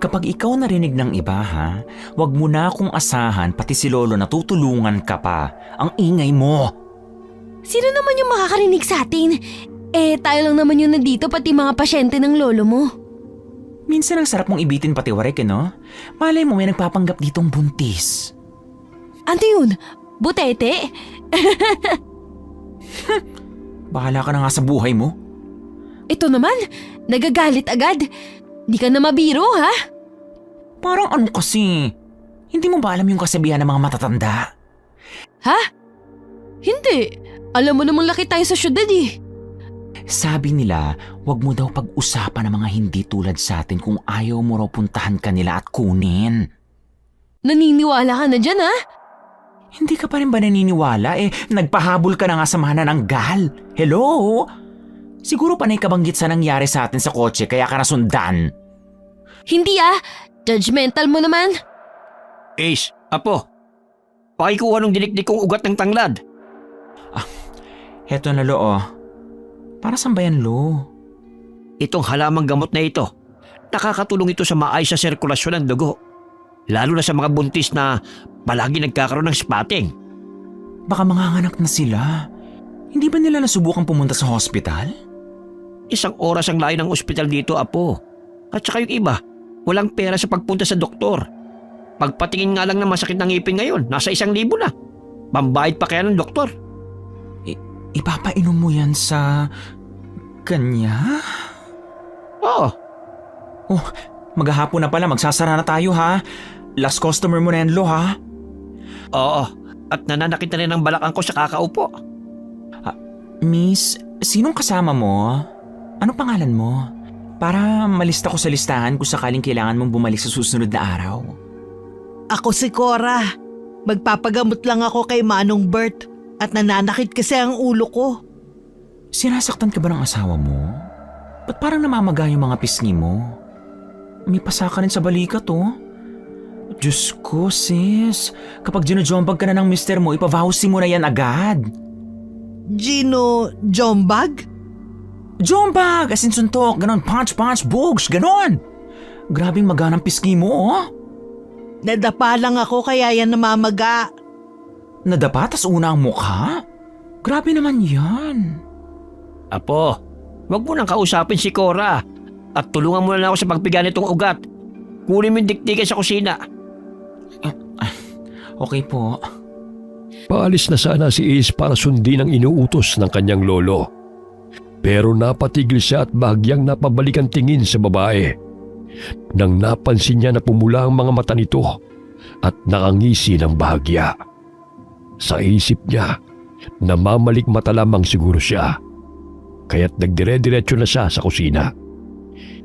Kapag ikaw narinig ng iba ha, wag mo na akong asahan pati si Lolo na tutulungan ka pa. Ang ingay mo. Sino naman yung makakarinig sa atin? Tayo lang naman yung nandito pati mga pasyente ng lolo mo. Minsan ang sarap mong ibitin pati warek no? Malay mo may nagpapanggap ditong buntis. Ano yun? Butete? Bahala ka na nga sa buhay mo. Ito naman, nagagalit agad. Di ka na mabiro, ha? Parang ano kasi, hindi mo ba alam yung kasabihan ng mga matatanda? Ha? Hindi. Alam mo namang laki tayo sa syudad Sabi nila, wag mo daw pag-usapan ng mga hindi tulad sa atin kung ayaw mo raw puntahan kanila at kunin. Naniniwala ka na dyan, ha? Hindi ka pa rin ba naniniwala? Nagpahabol ka na nga sa mana ng gal. Hello? Siguro panay kabanggit sa nangyari sa atin sa kotse kaya ka nasundan. Hindi, judgmental mo naman. Ace, Apo, pakikuha ng dinikdik kong ugat ng tanglad. Heto na Lo. Para saan ba yan, Lo? Itong halamang gamot na ito, nakakatulong ito sa maayos na sirkulasyon ng dugo. Lalo na sa mga buntis na palagi nagkakaroon ng spotting. Baka manganganak na sila. Hindi ba nila nasubukang pumunta sa hospital? 1 oras ang layo ng ospital dito, Apo. At saka yung iba, walang pera sa pagpunta sa doktor. Pagpatingin nga lang na masakit ng ngipin ngayon, nasa 1,000 na. Pambayad pa kaya ng doktor. Ipapainom mo yan sa kanya? Oo. Oh, maghahapon na pala, magsasara na tayo ha. Last customer mo na yan, Lo ha. Oo. At nananakit na rin ang balakang ko sa kakaupo. Miss, sinong kasama mo? Anong pangalan mo? Para malista ko sa listahan kung sakaling kailangan mong bumalik sa susunod na araw. Ako si Cora. Magpapagamot lang ako kay Manong Bert at nananakit kasi ang ulo ko. Sinasaktan ka ba ng asawa mo? Ba't parang namamaga yung mga pisngi mo? May pasa ka rin sa balikat Diyos ko, sis. Kapag ginojombag ka na ng mister mo, ipavahausi mo na yan agad. Gino Jombag? Jombag! As in suntok, ganon, punch, bugs, ganon! Grabing maga ng pisngi mo, Nadapa lang ako kaya yan namamaga. Nadapa tas una ang mukha? Grabe naman yan. Apo, wag mo nang kausapin si Cora. At tulungan mo na ako sa pagpiga nitong ugat. Kunin mo yung dikdikan sa kusina. Okay po. Paalis na sana si Ace para sundin ang inuutos ng kanyang lolo. Pero napatigil siya at bahagyang napabalikan tingin sa babae. Nang napansin niya na pumula ang mga mata nito at nakangisi ng bahagya. Sa isip niya, namamalikmata lamang siguro siya. Kaya't nagdire-diretso na siya sa kusina.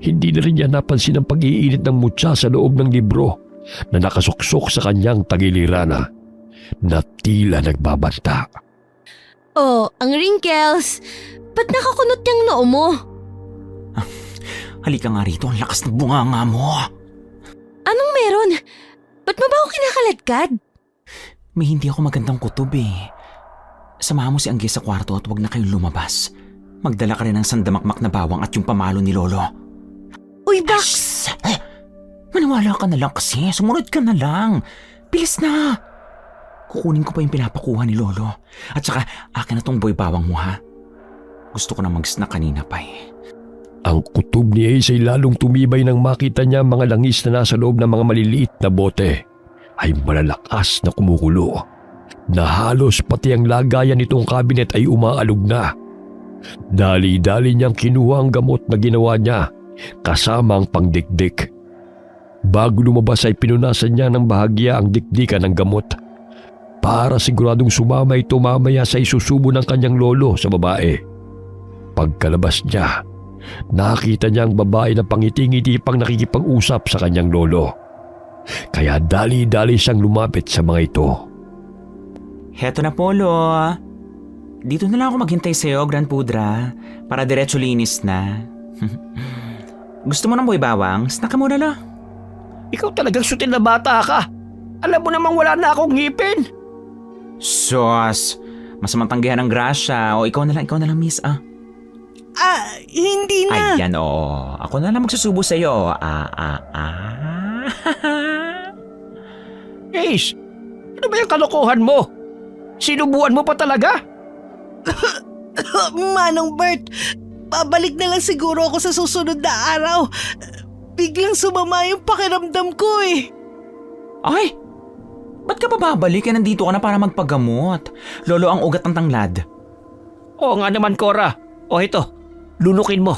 Hindi na rin niya napansin ang pag-iinit ng mutya sa loob ng libro na nakasuksok sa kanyang tagiliran na tila nagbabanta. Oh, ang wrinkles. Ba't nakakunot yung noo mo? Halika nga rito, ang lakas ng bunganga mo. Anong meron? Ba't mo ba ako kinakaladkad? May hindi ako magandang kutob Samahan mo si Angge sa kwarto at huwag na kayong lumabas. Magdala ka rin ng sandamakmak na bawang at yung pamalo ni Lolo. Uy, Bax! Shhh! Maniwala ka na lang kasi. Sumunod ka na lang. Bilis na. Kukunin ko pa yung pinapakuha ni Lolo. At saka, akin na tong boy bawang mo ha. Gusto ko na mag-snack kanina pa Ang kutob ni Ace ay lalong tumibay nang makita niya mga langis na nasa loob ng mga maliliit na bote ay malalakas na kumukulo. Na halos pati ang lagayan nitong kabinet ay umaalog na. Dali-dali niyang kinuha ang gamot na ginawa niya kasama ang pangdikdik. Bago lumabas ay pinunasan niya ng bahagya ang dikdikan ng gamot. para siguradong sumama ito mamaya sa isusubo ng kanyang lolo sa babae. Pagkalabas niya, nakita niya ang babae na pangiti-ngiti pang nakikipag-usap sa kanyang lolo. Kaya dali-dali siyang lumapit sa mga ito. Heto na po, Lo. Dito na lang ako maghintay sa'yo, Grand Pudra, para diretso linis na. Gusto mo ng boy bawang? Snack ka muna, Lo. Ikaw talagang sutil na bata ka. Alam mo namang wala na akong ngipin. Sus, masamang tanggihan ng grasya. O ikaw na lang, miss. Hindi na. Ayan, oo. Ako na lang magsusubo sa'yo. Ace, ano ba yung kalokohan mo? Sinubuan mo pa talaga? Manong Bert, babalik na lang siguro ako sa susunod na araw. Biglang sumama yung pakiramdam ko eh. Ay! Ba't ka pa babalik? Nandito ka na para magpagamot. Lolo ang ugat ng tanglad. Oo nga naman, Cora. O ito, lunukin mo.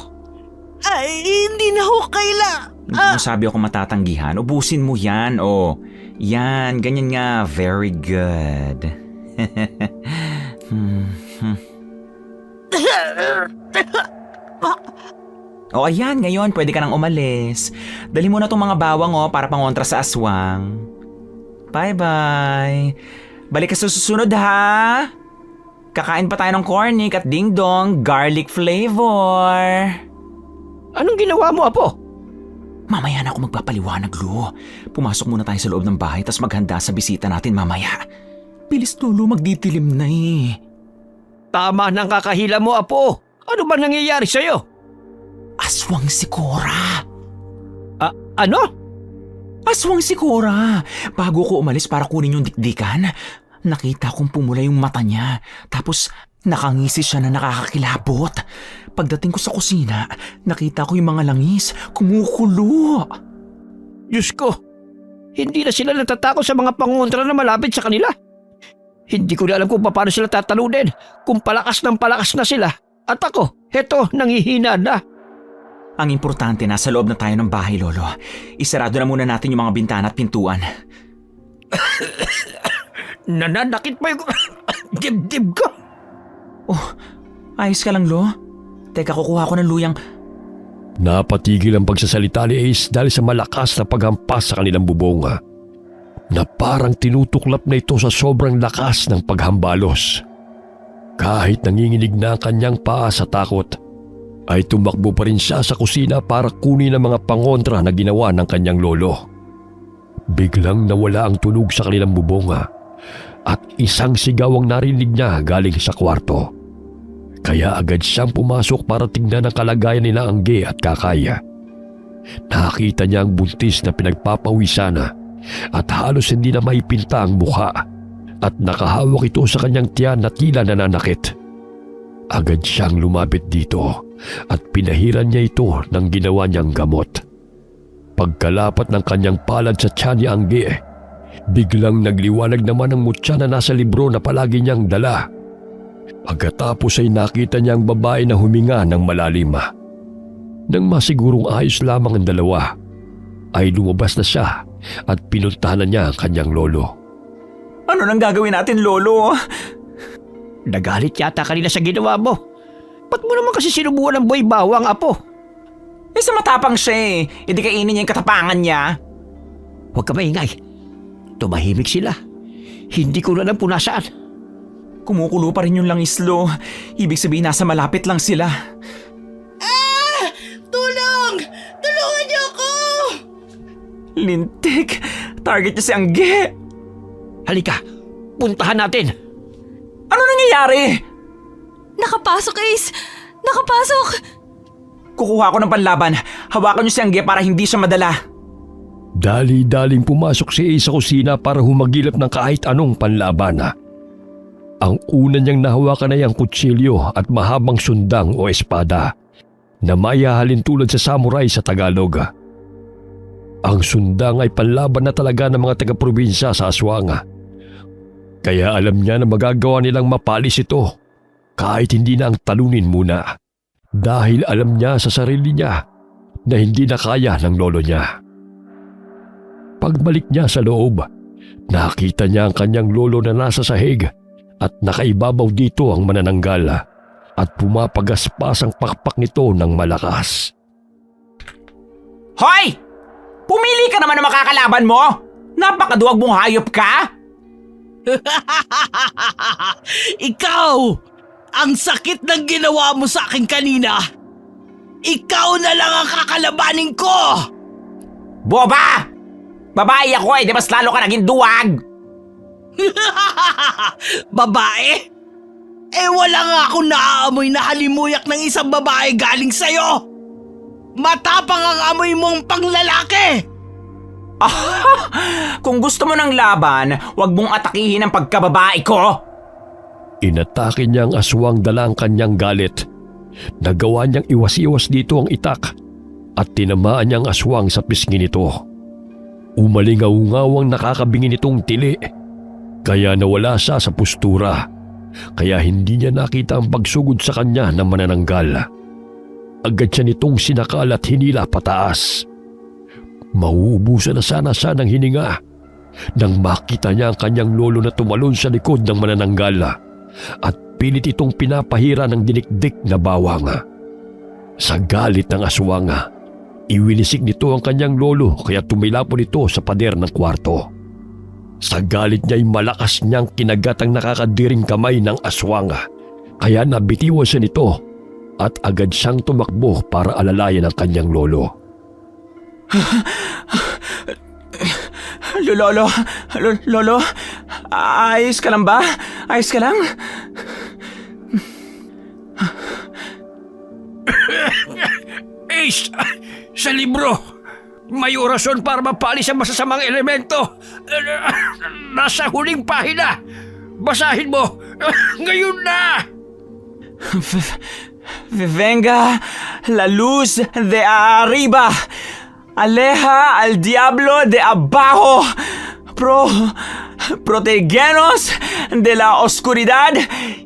Hindi na ho kaila. Hindi mo sabi ako matatanggihan. Ubusin mo yan. O, yan. Ganyan nga. Very good. O ayan, ngayon pwede ka nang umalis. Dali mo na tong mga bawang para pangontra sa aswang. Bye-bye. Balik ka sa susunod ha. Kakain pa tayo ng cornic at ding-dong garlic flavor. Anong ginawa mo, Apo? Mamaya na ako magpapaliwanag, Lo. Pumasok muna tayo sa loob ng bahay tas maghanda sa bisita natin mamaya. Bilis, Lolo, magdidilim na eh. Tama ng kakahila mo, Apo. Ano ba nangyayari sa'yo? Aswang si Cora. Ano? Aswang si Cora. Bago ko umalis para kunin yung dikdikan, nakita kong pumula yung mata niya. Tapos nakangisi siya na nakakakilabot. Pagdating ko sa kusina, nakita ko yung mga langis kumukulo. Diyos ko, hindi na sila natatakot sa mga pangontra na malapit sa kanila. Hindi ko na alam kung paano sila tatalunin kung palakas ng palakas na sila. At ako, heto, nangihina na. Ang importante, nasa loob na tayo ng bahay, Lolo. Isarado na muna natin yung mga bintana at pintuan. Nananakit pa yung dibdib ko. Oh, ayos ka lang, Lo? Teka, kukuha ko ng luyang... Napatigil ang pagsasalita ni Ace dahil sa malakas na paghampas sa kanilang bubong. Na parang tinutuklap na ito sa sobrang lakas ng paghambalos. Kahit nanginginig na ang kanyang paa sa takot, ay tumakbo pa rin siya sa kusina para kunin ang mga pangontra na ginawa ng kanyang lolo. Biglang nawala ang tunog sa kanilang bubong at isang sigaw ang narinig niya galing sa kwarto. Kaya agad siyang pumasok para tingnan ang kalagayan nila Angge at Kakaya. Nakita niya ang buntis na pinagpapawisan at halos hindi na maipinta ang mukha at nakahawak ito sa kanyang tiyan na tila nananakit. Agad siyang lumapit dito at pinahiran niya ito ng ginawa niyang gamot. Pagkalapat ng kanyang palad sa tiyan ni Angge, biglang nagliwanag naman ang mutya na nasa libro na palagi niyang dala. Pagkatapos ay nakita niya ang babae na huminga ng malalim. Nang masigurong ayos lamang ang dalawa, ay lumabas na siya at pinuntahan na niya ang kanyang lolo. Ano nang gagawin natin, Lolo? Nagalit yata kanila sa ginawa mo. Ba't mo naman kasi sinubuan ng boy bawang, Apo? Sa matapang siya eh. Hindi kainin niya yung katapangan niya. Huwag ka maingay. Tumahimik sila. Hindi ko na alam kung nasaan. Kumukulo pa rin yung langis, Lo. Ibig sabihin nasa malapit lang sila. Tulong! Tulungan niyo ako! Lintik! Target niya si Angge! Halika, puntahan natin. Ano nangyayari? Nakapasok, Ace! Nakapasok! Kukuha ko ng panlaban. Hawakan niyo si Angge para hindi siya madala. Dali-daling pumasok si Ace sa kusina para humagilap ng kahit anong panlaban. Ang una niyang nahawakan ay ang kutsilyo at mahabang sundang o espada na mayahalin tulad sa samurai sa Tagalog. Ang sundang ay panlaban na talaga ng mga taga-probinsya sa aswang. Kaya alam niya na magagawa nilang mapalis ito kahit hindi na ang talunin muna dahil alam niya sa sarili niya na hindi na kaya ng lolo niya. Pagbalik niya sa loob Nakita niya ang kanyang lolo na nasa sahig at nakaibabaw dito ang manananggal at pumapagaspas ang pakpak nito ng malakas. Hoy! Pumili ka naman ng makakalaban mo! Napakaduwag mong hayop ka! Ikaw! Ang sakit ng ginawa mo sa akin kanina! Ikaw na lang ang kakalabanin ko! Boba! Babae ako di mas lalo ka naging duwag! Babae? Wala nga akong naaamoy na halimuyak ng isang babae galing sa'yo! Matapang ang amoy mong panglalaki! Kung gusto mo ng laban, huwag mong atakihin ang pagkababae ko! Inatake niya ang aswang dala ang kanyang galit. Nagawa niyang iwas-iwas dito ang itak at tinamaan niya ang aswang sa pisngi nito. Umalingaw-ngawang nakakabingi nitong tili, kaya nawala siya sa postura, kaya hindi niya nakita ang pagsugod sa kanya ng manananggal. Agad siya nitong sinakal at hinila pataas. Mauubusan na sana siya ng hininga nang makita niya ang kanyang lolo na tumalon sa likod ng manananggal at pilit itong pinapahira ng dinikdik na bawang. Sa galit ng aswang, iwinisik nito ang kanyang lolo kaya tumilapon ito sa pader ng kwarto. Sa galit niya ay malakas niyang kinagat ang nakakadiring kamay ng aswang kaya nabitiwan siya nito at agad siyang tumakbo para alalayan ang kanyang lolo. Lolo, ayos ka lang ba? Ayos ka lang? Ace! Sa libro! May orasyon para mapalis ang masasamang elemento! Nasa huling pahina! Basahin mo! Ngayon na! Venga la luz de arriba, aleja al diablo de abajo, protégenos de la oscuridad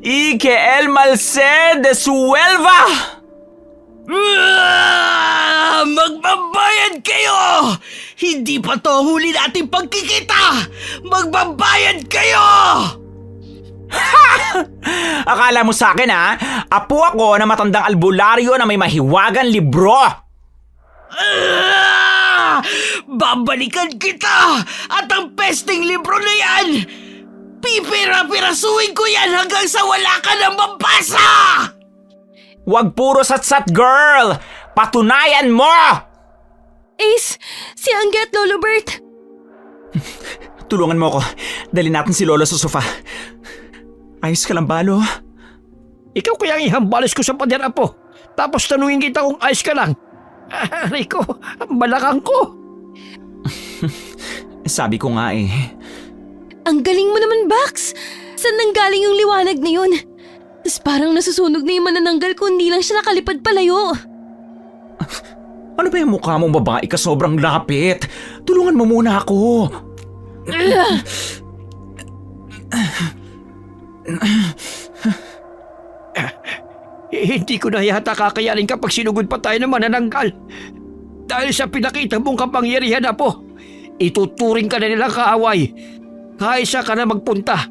y que el mal se disuelva. Magbabayad kayo! Hindi pa to ang huli nating pagkikita! Magbabayad kayo! Akala mo sa akin apo ako na matandang albularyo na may mahiwagang libro. Babalikan kita! At ang pesting libro na yan! Pipira-pirasuin ko yan hanggang sa wala ka nang mabasa! Wag puro satsat, girl! Patunayan mo! Ace, si Angge at Lolo Bert. Tulungan mo ako. Dali natin si Lolo sa sofa. Ayos ka lang, Balo? Ikaw kaya ang ihambalis ko sa pader, apo. Tapos tanungin kita kung ayos ka lang. Aray ko, balakang ko. Sabi ko nga Ang galing mo naman, Bax. Saan nanggaling yung liwanag na yun? Tapos parang nasusunog na yung manananggal ko, hindi lang siya nakalipad palayo. Ano ba yung mukha mong babae ka sobrang lapit? Tulungan mo muna ako. Hindi ko na yata kakayanin kapag sinugod pa tayo ng manananggal. Dahil sa pinakita mong kapangyarihan, apo, ituturing ka na nilang kaaway. Kaisa ka na magpunta.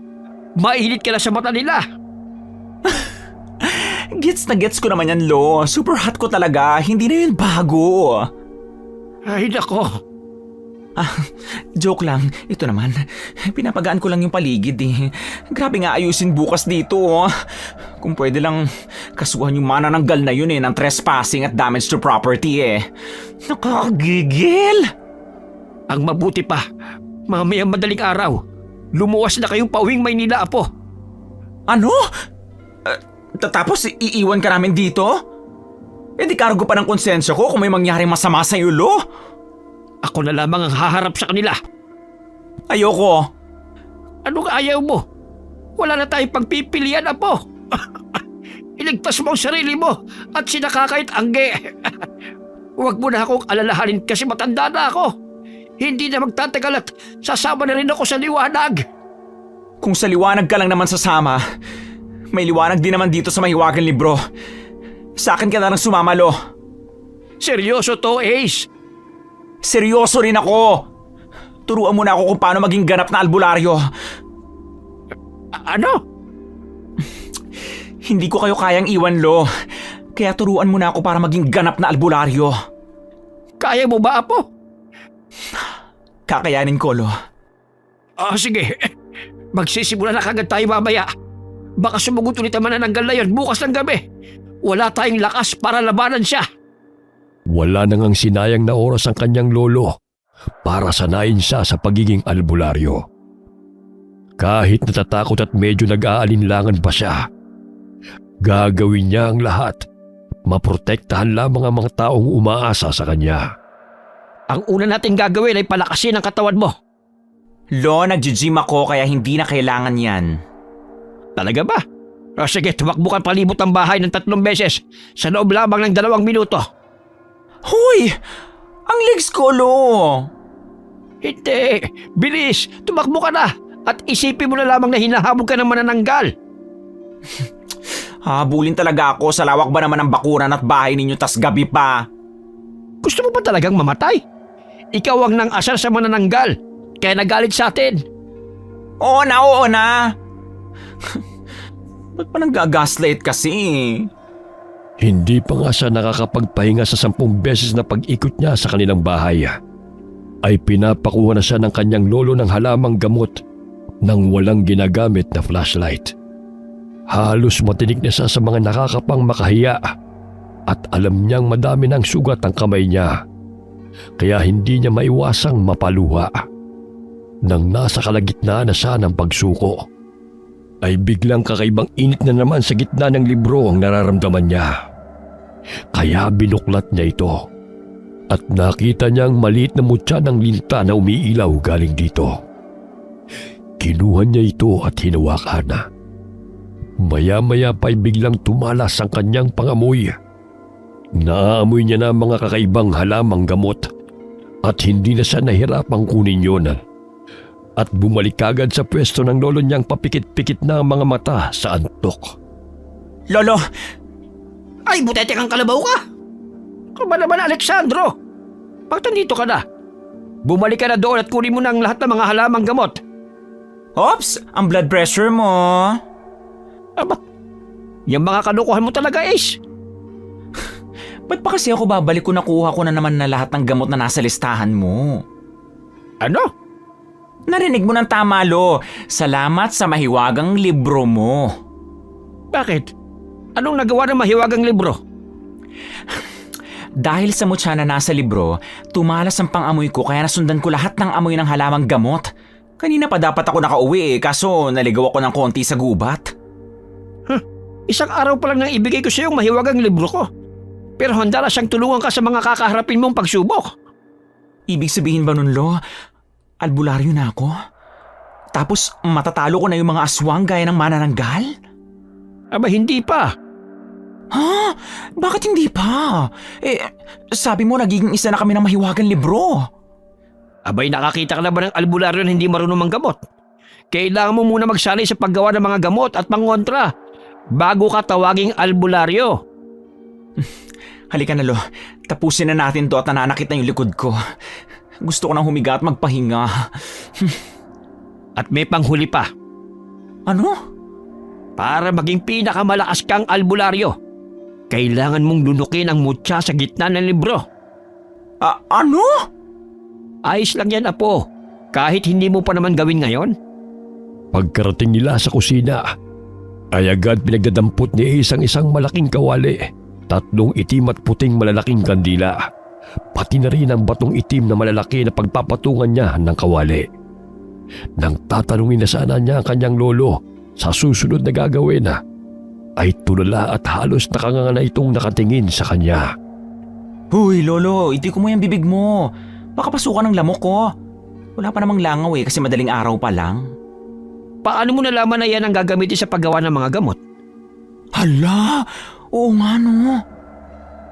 Mainit ka na sa mata nila. Gets na gets ko naman yan, Lo. Super hot ko talaga. Hindi na yun bago. Ay, nako. Joke lang. Ito naman. Pinapagaan ko lang yung paligid Grabe nga ayusin bukas dito. Kung pwede lang kasuhan yung manananggal na yun ng trespassing at damage to property Nakakagigil. Ang mabuti pa, mamayang madaling araw, lumuwas na kayong pauwing Maynila, apo. Ano? Tapos iiwan ka namin dito? Di kargo pa ng konsensya ko kung may mangyaring masama sa'yo, Lo. Ako na lamang ang haharap sa kanila. Ayoko. Anong ayaw mo? Wala na tayong pagpipilian, apo. Iligtas mo ang sarili mo at sinakakait Angge. Huwag mo na akong alalahanin kasi matanda na ako. Hindi na magtatagal at sasama na rin ako sa liwanag. Kung sa liwanag ka lang naman sasama, may liwanag din naman dito sa mahiwagang libro. Sa akin ka na lang sumama, Lo. Seryoso to, Ace. Seryoso rin ako. Turuan mo na ako kung paano maging ganap na albularyo. Ano? Hindi ko kayo kayang iwan, Lo. Kaya turuan mo na ako para maging ganap na albularyo. Kaya mo ba, Apo? Kakayanin ko, Lo. Sige. Magsisimula na kagad tayo mamaya. Baka sumugot ulit ang manananggal na yan bukas ng gabi. Wala tayong lakas para labanan siya. Wala nang ang sinayang na oras ang kanyang lolo para sanayin siya sa pagiging albularyo. Kahit natatakot at medyo nag-aalinlangan pa siya, gagawin niya ang lahat. Maprotektahan lamang ang mga taong umaasa sa kanya. Ang una natin gagawin ay palakasin ang katawan mo. Lo, nag-gym ako kaya hindi na kailangan yan. Talaga ba? Sige, tumakbo ka palibot ang bahay ng 3 beses sa loob lamang ng 2 minuto. Hoy! Ang legs ko, Lo! Hindi! Bilis! Tumakbo ka na! At isipin mo na lamang na hinahabol ka ng manananggal. Habulin talaga ako sa lawak ba naman ng bakuran at bahay ninyo tas gabi pa. Gusto mo ba talagang mamatay? Ikaw ang nang asar sa manananggal, kaya nagalit sa atin. Oo na! Ba't pa nang-gaslight kasi? Hindi pa nga siya nakakapagpahinga sa 10 beses na pag-ikot niya sa kanilang bahay. Ay pinapakuha na siya ng kanyang lolo ng halamang gamot nang walang ginagamit na flashlight. Halos matinik na siya sa mga nakakapang makahiya at alam niyang madami ng sugat ang kamay niya. Kaya hindi niya maiwasang mapaluha. Nang nasa kalagitnaan na siya ng pagsuko, ay biglang kakaibang init na naman sa gitna ng libro ang nararamdaman niya. Kaya binuklat niya ito at nakita niyang maliit na mutya ng linta na umiilaw galing dito. Kinuha niya ito at hinawakan. Maya-maya pa'y biglang tumalas ang kanyang pangamoy. Naaamoy niya na mga kakaibang halamang gamot at hindi na siya nahirapang kunin yun. At bumalik agad sa pwesto ng lolo niyang papikit-pikit na ang mga mata sa antok. Lolo! Ay, butete kang kalabaw ka! Ka ba naman, Alexandro? Bakit nandito ka na? Bumalik ka na doon at kunin mo na ang lahat ng mga halamang gamot. Ops! Ang blood pressure mo! Aba, yung mga kalukuhan mo talaga, Ace. Ba't pa kasi ako babalik kung nakuha ko na naman na lahat ng gamot na nasa listahan mo? Ano? Narinig mo ng tama, Lo. Salamat sa mahiwagang libro mo. Bakit? Anong nagawa ng mahiwagang libro? Dahil sa mutya na nasa libro, tumalas ang pangamoy ko kaya nasundan ko lahat ng amoy ng halamang gamot. Kanina pa dapat ako nakauwi kaso naligaw ako ng konti sa gubat. Isang araw pa lang nang ibigay ko sa iyo ang mahiwagang libro ko. Pero handa na siyang tulungan ka sa mga kakaharapin mong pagsubok. Ibig sabihin ba nun, Lo? Albularyo na ako? Tapos matatalo ko na yung mga aswang gaya ng manananggal? Aba, hindi pa. Ha? Bakit hindi pa? Sabi mo nagiging isa na kami ng mahiwagang libro. Abay, nakakita ka na ba ng albularyo na hindi marunong manggamot? Kailangan mo muna magsanay sa paggawa ng mga gamot at pangontra bago ka tawaging albularyo. Halika na, Lo. Tapusin na natin to at nananakit na yung likod ko. Gusto ko nang humiga at magpahinga. At may panghuli pa. Ano? Para maging pinakamalakas kang albularyo, kailangan mong lunukin ang mutya sa gitna ng libro. Ano? Ayos lang yan, Apo. Kahit hindi mo pa naman gawin ngayon. Pagkarating nila sa kusina, ay agad pinagdadampot ni Ace ang isang malaking kawali, 3 itim at puting malalaking kandila, pati na rin ang batong itim na malalaki na pagpapatungan niya ng kawali. Nang tatanungin na sana niya ang kanyang lolo sa susunod na gagawin, ay tulala at halos nakanganga na itong nakatingin sa kanya. Huy, Lolo, iti ko mo yung bibig mo. Baka pasukan ng lamok ko. Wala pa namang langaw kasi madaling araw pa lang. Paano mo nalaman na yan ang gagamitin sa paggawa ng mga gamot? Hala! Oo nga no.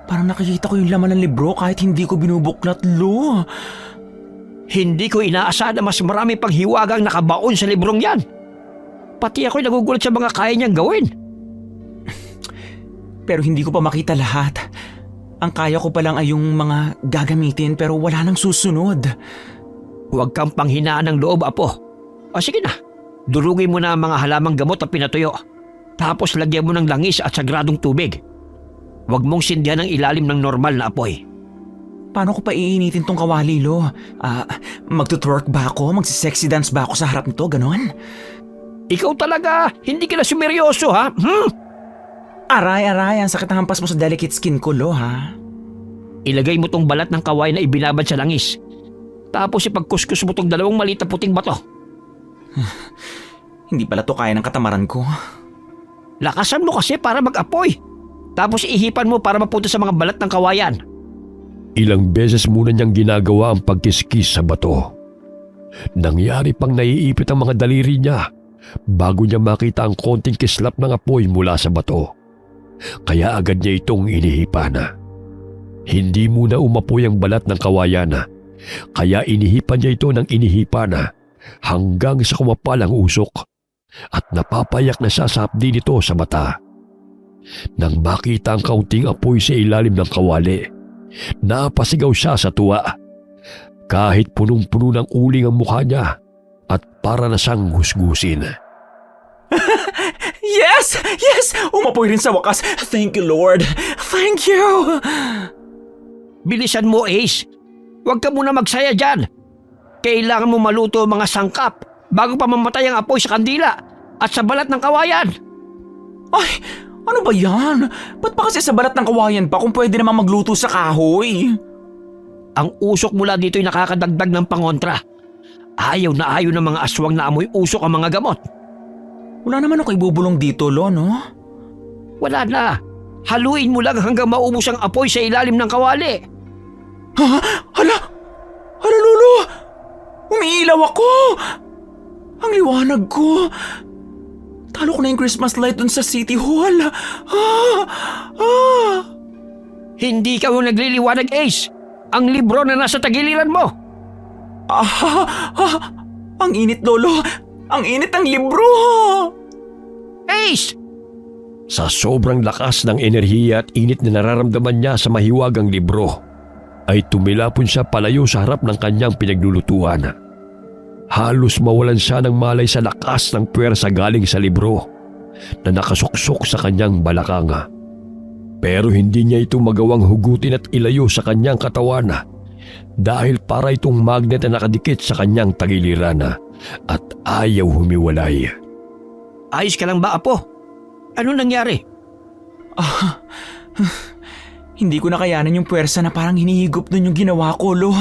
Parang nakikita ko yung laman ng libro kahit hindi ko binubuklat, Lo. Hindi ko inaasahan na mas marami pang hiwagang nakabaon sa librong yan. Pati ako'y nagugulat sa mga kaya niyang gawin. Pero hindi ko pa makita lahat. Ang kaya ko pa lang ay yung mga gagamitin pero wala nang susunod. Huwag kang panghinaan ng loob, Apo. O sige na, durugin mo na ang mga halamang gamot na pinatuyo. Tapos lagyan mo ng langis at sagradong tubig. Huwag mong sindihan ang ilalim ng normal na apoy. Paano ko pa iinitin tong kawali, Lo? Magtutwerk ba ako? Magsisexy dance ba ako sa harap nito? Ganon? Ikaw talaga, hindi ka na sumeryoso, ha? Aray, ang sakit ng hampas mo sa delicate skin ko, Lo, ha? Ilagay mo tong balat ng kawayan na ibinabad sa langis. Tapos ipagkuskus mo tong dalawang maliit na puting bato. Hindi pala to kaya ng katamaran ko. Lakasan mo kasi para mag-apoy. Tapos ihipan mo para mapunta sa mga balat ng kawayan. Ilang beses muna niyang ginagawa ang pagkiskis sa bato. Nangyari pang naiipit ang mga daliri niya bago niya makita ang konting kislap ng apoy mula sa bato. Kaya agad niya itong inihipan. Hindi muna umapoy ang balat ng kawayan, kaya inihipan niya ito ng inihipan hanggang sa kumapal ang usok at napapayak na siya sa hapdi nito sa mata. Nang makita ang kaunting apoy sa ilalim ng kawali, napasigaw siya sa tuwa. Kahit punong-puno ng uling ang mukha niya at para na siyang gusgusin. Yes! Umapoy rin sa wakas. Thank you, Lord. Thank you! Bilisan mo, Ace. Huwag ka muna magsaya dyan. Kailangan mo maluto ang mga sangkap bago pa mamatay ang apoy sa kandila at sa balat ng kawayan. Ay, ano ba yan? Ba't pa kasi sa balat ng kawayan pa kung pwede naman magluto sa kahoy? Ang usok mula dito'y nakakadagdag ng pangontra. Ayaw na ayaw ng mga aswang na amoy usok ang mga gamot. Wala naman ako ibubulong dito, Lo, no? Wala na. Haluin mo lang hanggang maubos ang apoy sa ilalim ng kawali. Ha? Hala, Lolo! Umiilaw ako! Ang liwanag ko! Talo ko na yung Christmas light dun sa City Hall. Hindi ka mo nagliliwanag, Ace. Ang libro na nasa tagiliran mo. Ang init, Lolo! Ang init ng libro! Ace! Sa sobrang lakas ng enerhiya at init na nararamdaman niya sa mahiwagang libro, ay tumilapon siya palayo sa harap ng kanyang pinaglulutuan. Halos mawalan siya ng malay sa lakas ng puwersa galing sa libro na nakasuksok sa kanyang balakanga. Pero hindi niya ito magawang hugutin at ilayo sa kanyang katawan dahil para itong magnet na nakadikit sa kanyang tagiliran at ayaw humiwalay. Ayos ka lang ba, Apo? Ano nangyari? Hindi ko nakayanan yung puwersa na parang hinihigop dun yung ginawa ko, Lo.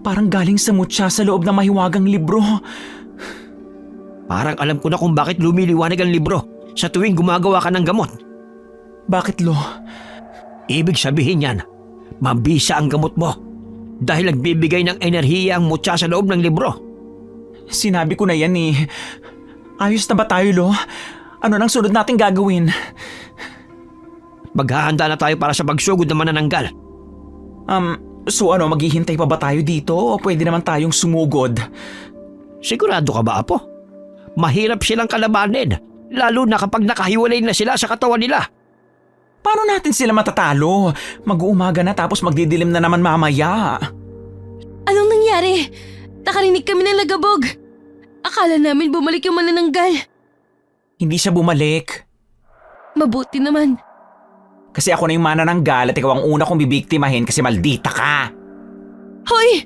Parang galing sa mutya sa loob ng mahiwagang libro. Parang alam ko na kung bakit lumiliwanag ang libro sa tuwing gumagawa ka ng gamot. Bakit, Lo? Ibig sabihin yan, mabisa ang gamot mo dahil nagbibigay ng enerhiya ang mutya sa loob ng libro. Sinabi ko na yan eh. Ayos na ba tayo, Lo? Ano nang sunod natin gagawin? Maghahanda na tayo para sa pagsugod ng manananggal. So ano, maghihintay pa ba tayo dito o pwede naman tayong sumugod? Sigurado ka ba, Apo? Mahirap silang kalabanin, lalo na kapag nakahiwalay na sila sa katawan nila. Paano natin sila matatalo? Mag-uumaga na tapos magdidilim na naman mamaya. Anong nangyari? Nakarinig kami ng lagabog. Akala namin bumalik yung manananggal. Hindi siya bumalik. Mabuti naman. Kasi ako na yung manananggal at ikaw ang una kong bibiktimahin kasi maldita ka. Hoy!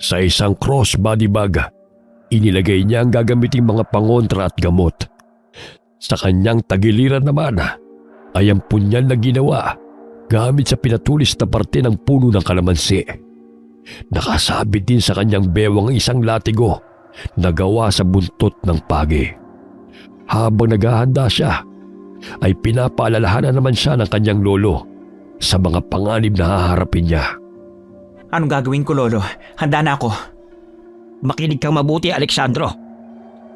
Sa isang crossbody bag, inilagay niya ang gagamiting mga pangontra at gamot. Sa kanyang tagiliran naman ay ang punyal na ginawa gamit sa pinatulis na parte ng puno ng kalamansi. Nakasabit din sa kanyang bewang isang latigo na gawa sa buntot ng pagi. Habang naghahanda siya, ay pinapaalalahanan naman siya ng kanyang lolo sa mga panganib na haharapin niya. Anong gagawin ko, Lolo? Handa na ako. Makinig kang mabuti, Alexandro.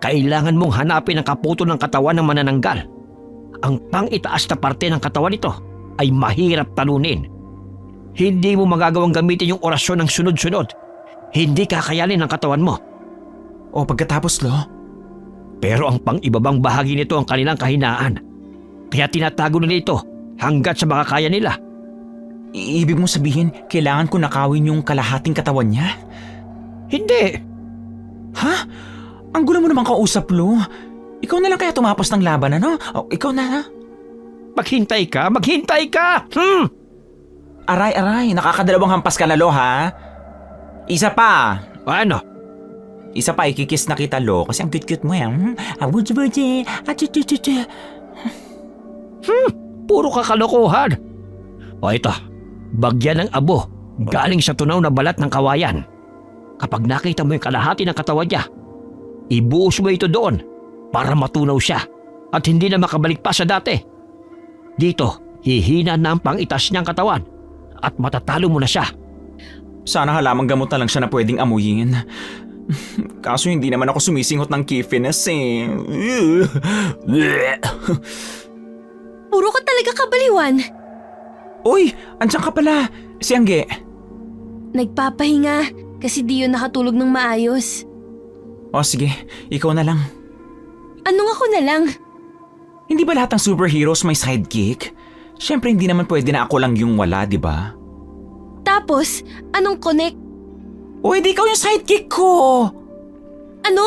Kailangan mong hanapin ang kaputo ng katawan ng manananggal. Ang pang-itaas na parte ng katawan nito ay mahirap talunin. Hindi mo magagawang gamitin yung orasyon ng sunod-sunod. Hindi kakayanin ng katawan mo. O pagkatapos, Lo? Pero ang pang-ibabang bahagi nito ang kanilang kahinaan. Kaya tinatago nila ito hanggat sa makakaya nila. Ibig mo sabihin, kailangan ko nakawin yung kalahating katawan niya? Hindi. Ha? Ang gulo mo naman kausap, Lo. Ikaw na lang kaya tumapos ng laban, ano? O, ikaw na, ha? Maghintay ka! Aray, nakakadalawang hampas ka na, Lo, ha? Isa pa. Ano? Isa pa, ikikiss na kita, Lo, kasi ang cute-cute mo yan. Abuji-buji, achuchuchuchu. Puro kakalokohan. O ito, bagyan ng abo galing sa tunaw na balat ng kawayan. Kapag nakita mo yung kalahati ng katawan niya, ibuhos mo ito doon para matunaw siya at hindi na makabalik pa sa dati. Dito, hihina na ang pangitas niyang katawan at matatalo mo na siya. Sana halamang gamot na lang siya na pwedeng amuyin. Kaso hindi naman ako sumisingot ng kiffiness, eh. Puro ka talaga kabaliwan. Uy, andyan ka pala. Si Angge. Nagpapahinga kasi di yun nakatulog ng maayos. O sige, ikaw na lang. Anong ako na lang? Hindi ba lahat ng superheroes may sidekick? Siyempre hindi naman pwede na ako lang yung wala, di ba? Tapos, anong connect? O hindi ikaw yung sidekick ko! Ano?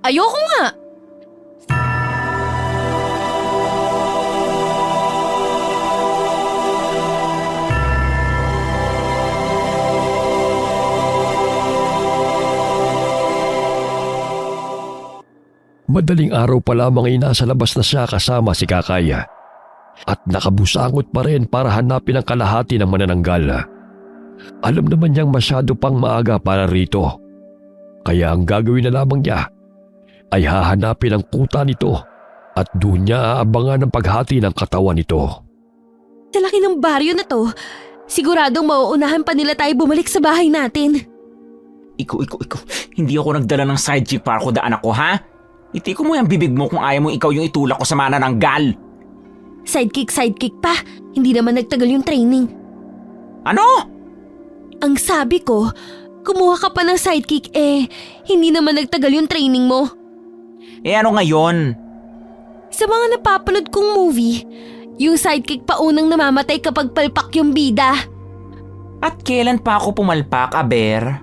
Ayoko nga! Madaling araw pa lamang ay nasa labas na siya kasama si Kakaya. At nakabusangot pa rin para hanapin ang kalahati ng manananggal. Alam naman niyang masyado pang maaga para rito. Kaya ang gagawin na lamang niya ay hahanapin ang kuta nito at doon niya aabangan ang paghati ng katawan nito. Sa laki ng baryo na to, siguradong mauunahan pa nila tayo bumalik sa bahay natin. Ikaw. Hindi ako nagdala ng sidekick para ko daan ako, ha? Itiko mo yung bibig mo kung ayaw mo ikaw yung itulak ko sa manananggal. Sidekick pa. Hindi naman nagtagal yung training. Ano? Ang sabi ko, kumuha ka pa ng sidekick hindi naman nagtagal yung training mo. Ano ngayon? Sa mga napapanood kong movie, yung sidekick pa unang namamatay kapag palpak yung bida. At kailan pa ako pumalpak, Aber?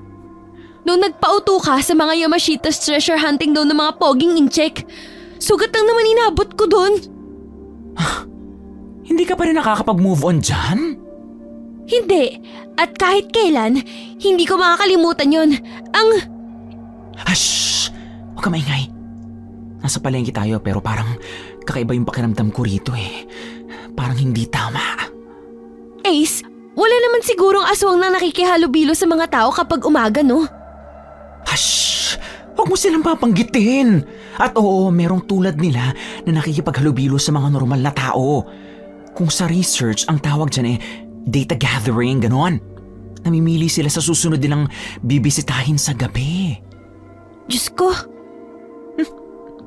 Nung nagpauto ka sa mga Yamashita's treasure hunting daw ng mga poging incheck, sugat lang naman inabot ko doon. Hindi ka pa rin nakakapag-move on dyan? Hindi. At kahit kailan, hindi ko makakalimutan yon. Shhh! Huwag ka maingay. Nasa palengke tayo pero parang kakaiba yung pakiramdam ko rito, eh. Parang hindi tama. Ace, wala naman sigurong aswang na nakikihalubilo sa mga tao kapag umaga, no? Shhh! Huwag mo silang papanggitin. At oo, merong tulad nila na nakikipaghalubilo sa mga normal na tao. Kung sa research, ang tawag dyan data gathering, ganon. Namimili sila sa susunod nilang bibisitahin sa gabi. Diyos ko.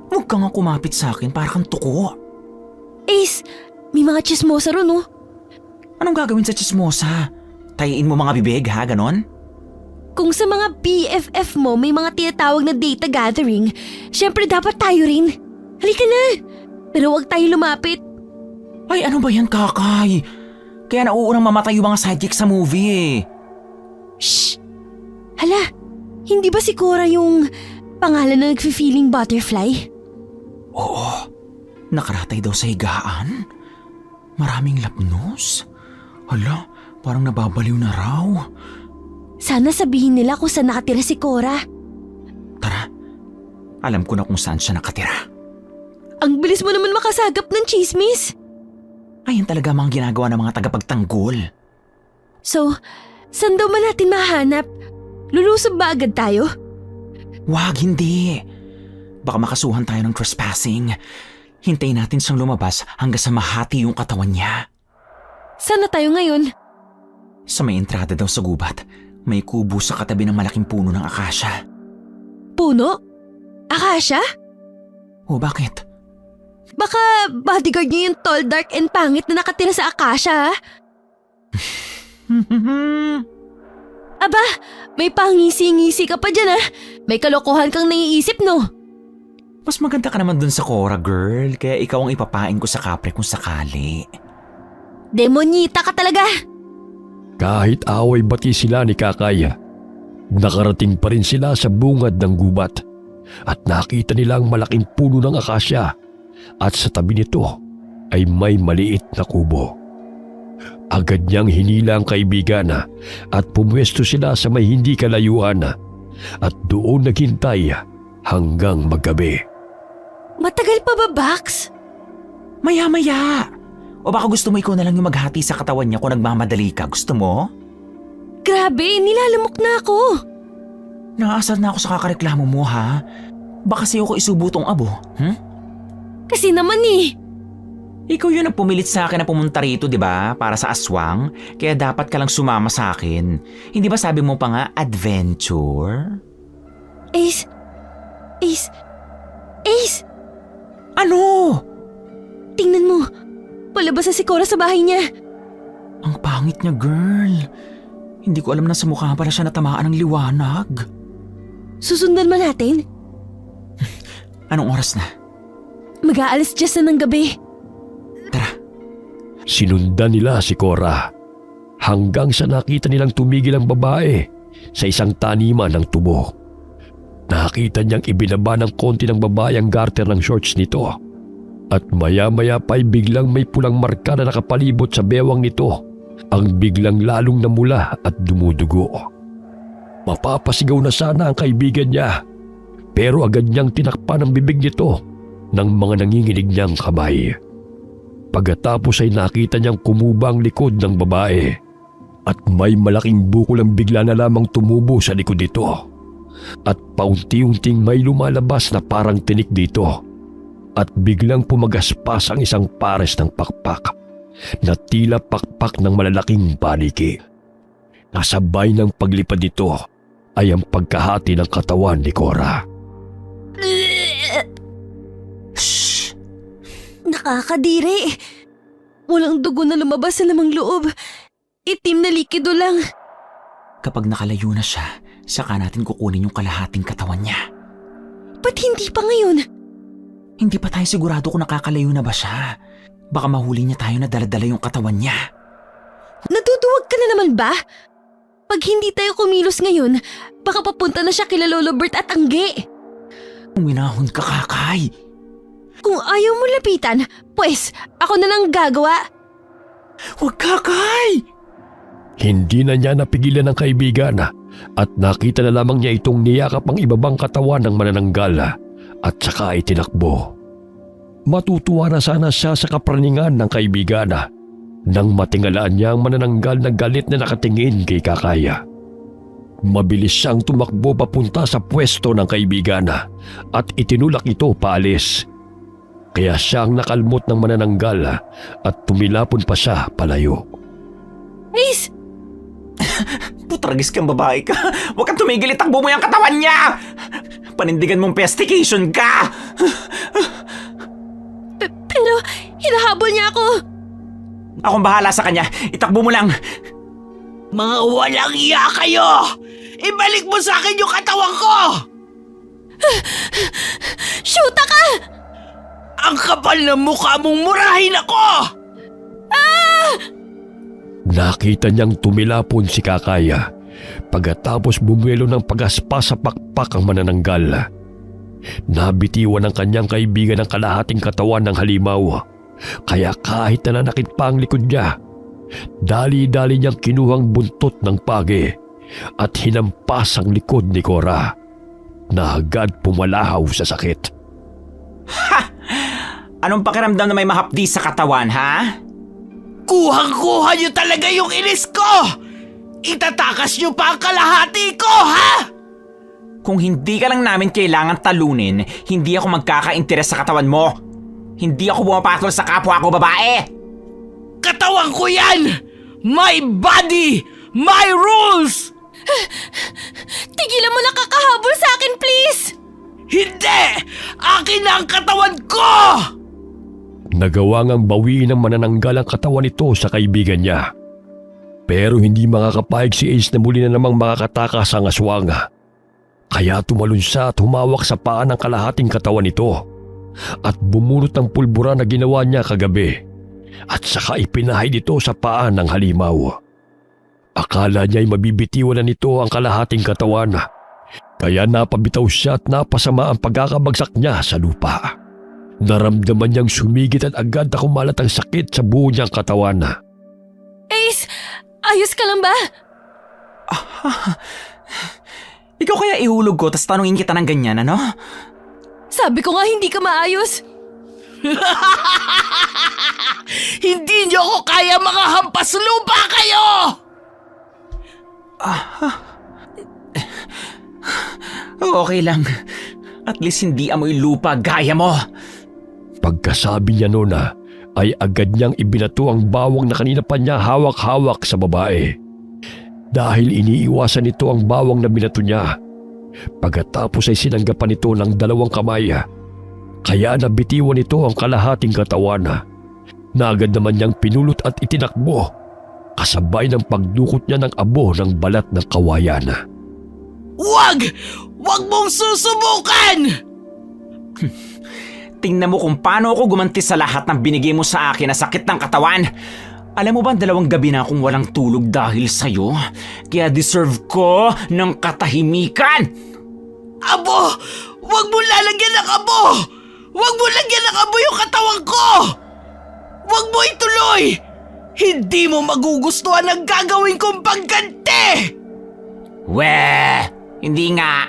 Huwag ka nga kumapit sa akin para kang tuko. Ace, may mga chismosa ron, no? Anong gagawin sa chismosa? Tayiin mo mga bibig, ha, ganon? Kung sa mga BFF mo may mga tinatawag na data gathering, syempre dapat tayo rin. Halika na. Pero huwag tayo lumapit. Ay, ano ba yan, Kakay? Kaya nauunang mamatay yung mga sidekick sa movie, eh. Shh! Hala, hindi ba si Cora yung pangalan na nagfe-feeling butterfly? Oo, nakaratay daw sa higaan. Maraming lapnos. Hala, parang nababaliw na raw. Sana sabihin nila kung saan nakatira si Cora. Tara, alam ko na kung saan siya nakatira. Ang bilis mo naman makasagap ng chismis. Ayan talaga mga ginagawa ng mga tagapagtanggol. So, saan daw man natin mahanap? Lulusob ba agad tayo? Wag, hindi. Baka makasuhan tayo ng trespassing. Hintayin natin siyang lumabas hanggang sa mahati yung katawan niya. Saan na tayo ngayon? Sa may entrada daw sa gubat, may kubo sa katabi ng malaking puno ng akasya. Puno? Akasya? O bakit? Baka bodyguard niyo yung tall, dark and pangit na nakatira sa akasya, ha? Aba, may pangisi-ngisi ka pa dyan, ha? May kalokohan kang naiisip, no? Mas maganda ka naman dun sa Cora, girl. Kaya ikaw ang ipapain ko sa kapre kung sakali. Demonyita ka talaga! Kahit away bati sila ni Kakay, nakarating pa rin sila sa bungad ng gubat at nakita nila ang malaking puno ng akasya at sa tabi nito ay may maliit na kubo. Agad niyang hinila ang kaibigan at pumwesto sila sa may hindi kalayuan at doon naghintay hanggang maggabi. Matagal pa ba, Bax? Maya-maya. O baka gusto mo ikaw na lang yung maghati sa katawan niya kung nagmamadali ka. Gusto mo? Grabe, nilalamok na ako. Naaasar na ako sa kakareklamo mo, ha? Baka sa'yo ko isubo tong abo, Kasi naman eh. Ikaw yun ang pumilit sa akin na pumunta rito, di ba? Para sa aswang. Kaya dapat ka lang sumama sa akin. Hindi ba sabi mo pa nga, adventure? Ace. Ano? Tingnan mo. Palabas na si Cora sa bahay niya. Ang pangit niya, girl. Hindi ko alam na sa mukha pala siya natamaan ng liwanag. Susundan ba natin? Anong oras na? Mag-aalas 10 na ng gabi. Tara. Sinundan nila si Cora hanggang sa nakita nilang tumigil ang babae sa isang taniman ng tubo. Nakita niyang ibinaba ng konti ng babae ang garter ng shorts nito at maya-maya pa'y biglang may pulang marka na nakapalibot sa bewang nito ang biglang lalong namula at dumudugo. Mapapasigaw na sana ang kaibigan niya pero agad niyang tinakpan ang bibig nito ng mga nanginginig niyang kamay. Pagkatapos ay nakita niyang kumuba ang likod ng babae at may malaking bukol ang bigla na lamang tumubo sa likod nito at paunti-unting may lumalabas na parang tinik dito at biglang pumagaspas ang isang pares ng pakpak na tila pakpak ng malalaking paniki. Kasabay ng paglipad nito ay ang pagkahati ng katawan ni Cora. Shh! Nakakadiri. Walang dugo na lumabas sa lamang loob. Itim na likido lang. Kapag nakalayo na siya, saka natin kukunin yung kalahating katawan niya. Ba't hindi pa ngayon? Hindi pa tayo sigurado kung nakakalayo na ba siya. Baka mahuli niya tayo na dala-dala yung katawan niya. Natutuwag ka na naman ba? Pag hindi tayo kumilos ngayon, baka papunta na siya kila Lolo Bert at Angge. Uminahon ka, Kakay. Kung ayaw mo lapitan, pues ako na lang gagawa. Huwag, Kakay! Hindi na niya napigilan ng kaibigan at nakita na lamang niya itong niyakap ang ibabang katawan ng manananggal at saka itinakbo. Matutuwa na sana siya sa kapraningan ng kaibigan nang matingalaan niya ang manananggal na galit na nakatingin kay Kakay. Mabilis siyang tumakbo papunta sa pwesto ng kaibigan at itinulak ito paalis. Kaya siyang nakalmot ng manananggal at tumilapon pa siya palayo. Ace! Putragis kang babae ka. Huwag kang tumigil, itakbo mo yung katawan niya! Panindigan mong pestication ka! Pero hinahabol niya ako. Akong bahala sa kanya. Itakbo mo lang. Mga walang iya kayo! Ibalik mo sa akin yung katawan ko! Shoota ka! Ang kapal ng mukha mong murahin ako! Nakita niyang tumilapon si Kakay pagkatapos bumuelo ng pagaspas sa pakpak ang manananggal. Nabitiwan ng kanyang kaibigan ang kalahating katawan ng halimaw, kaya kahit nananakit pa ang likod niya, dali-dali niyang kinuhang buntot ng pagi at hinampas ang likod ni Cora na agad pumalahaw sa sakit. Anong pakiramdam na may mahapdi sa katawan, ha? Kuhang-kuha niyo talaga yung inis ko! Itatakas niyo pa ang kalahati ko, ha? Kung hindi ka lang namin kailangan talunin, hindi ako magkaka-interes sa katawan mo. Hindi ako bumapatol sa kapwa ko babae. Katawan ko yan! My body! My rules! Tigilan mo na kakahabol sa akin, please! Hindi! Akin na ang katawan ko! Nagawa ngang bawiin ng manananggal ang katawan nito sa kaibigan niya. Pero hindi makakapayag si Ace na muli na namang makakatakas ang aswang. Kaya tumalon siya at humawak sa paa ng kalahating katawan nito at bumunot ng pulbura na ginawa niya kagabi at saka ipinahay dito sa paa ng halimaw. Akala niya'y mabibitiwan na nito ang kalahating katawan. Kaya napabitaw siya at napasama ang pagkakabagsak niya sa lupa. Naramdaman niyang sumigit at agad na kumalat ang sakit sa buo niyang katawan. Ace, ayos ka lang ba? Ikaw kaya ihulog ko tas tanungin kita ng ganyan, ano? Sabi ko nga hindi ka maayos. Hindi niyo ako kaya, mga hampas lupa kayo! Okay lang. At least hindi amoy lupa gaya mo. Pagkasabi niya noon ay agad niyang ibinato ang bawang na kanina pa niya hawak-hawak sa babae. Dahil iniiwasan nito ang bawang na binato niya. Pagkatapos ay sinanggapan nito ng 2 kamay. Kaya nabitiwan nito ang kalahating katawan. Na agad naman niyang pinulot at itinakbo. Kasabay ng pagdukot niya ng abo ng balat ng kawayan. Wag! Wag mong susubukan! Tingnan mo kung paano ako gumanti sa lahat ng binigay mo sa akin na sakit ng katawan. Alam mo ba 2 gabi na akong walang tulog dahil sa'yo? Kaya deserve ko ng katahimikan! Abo! Wag mo lalagyan ng abo! Wag mo lagyan ng abo yung katawan ko! Wag mo ituloy! Hindi mo magugustuhan ang gagawin kong pagganti! Weh! Hindi nga.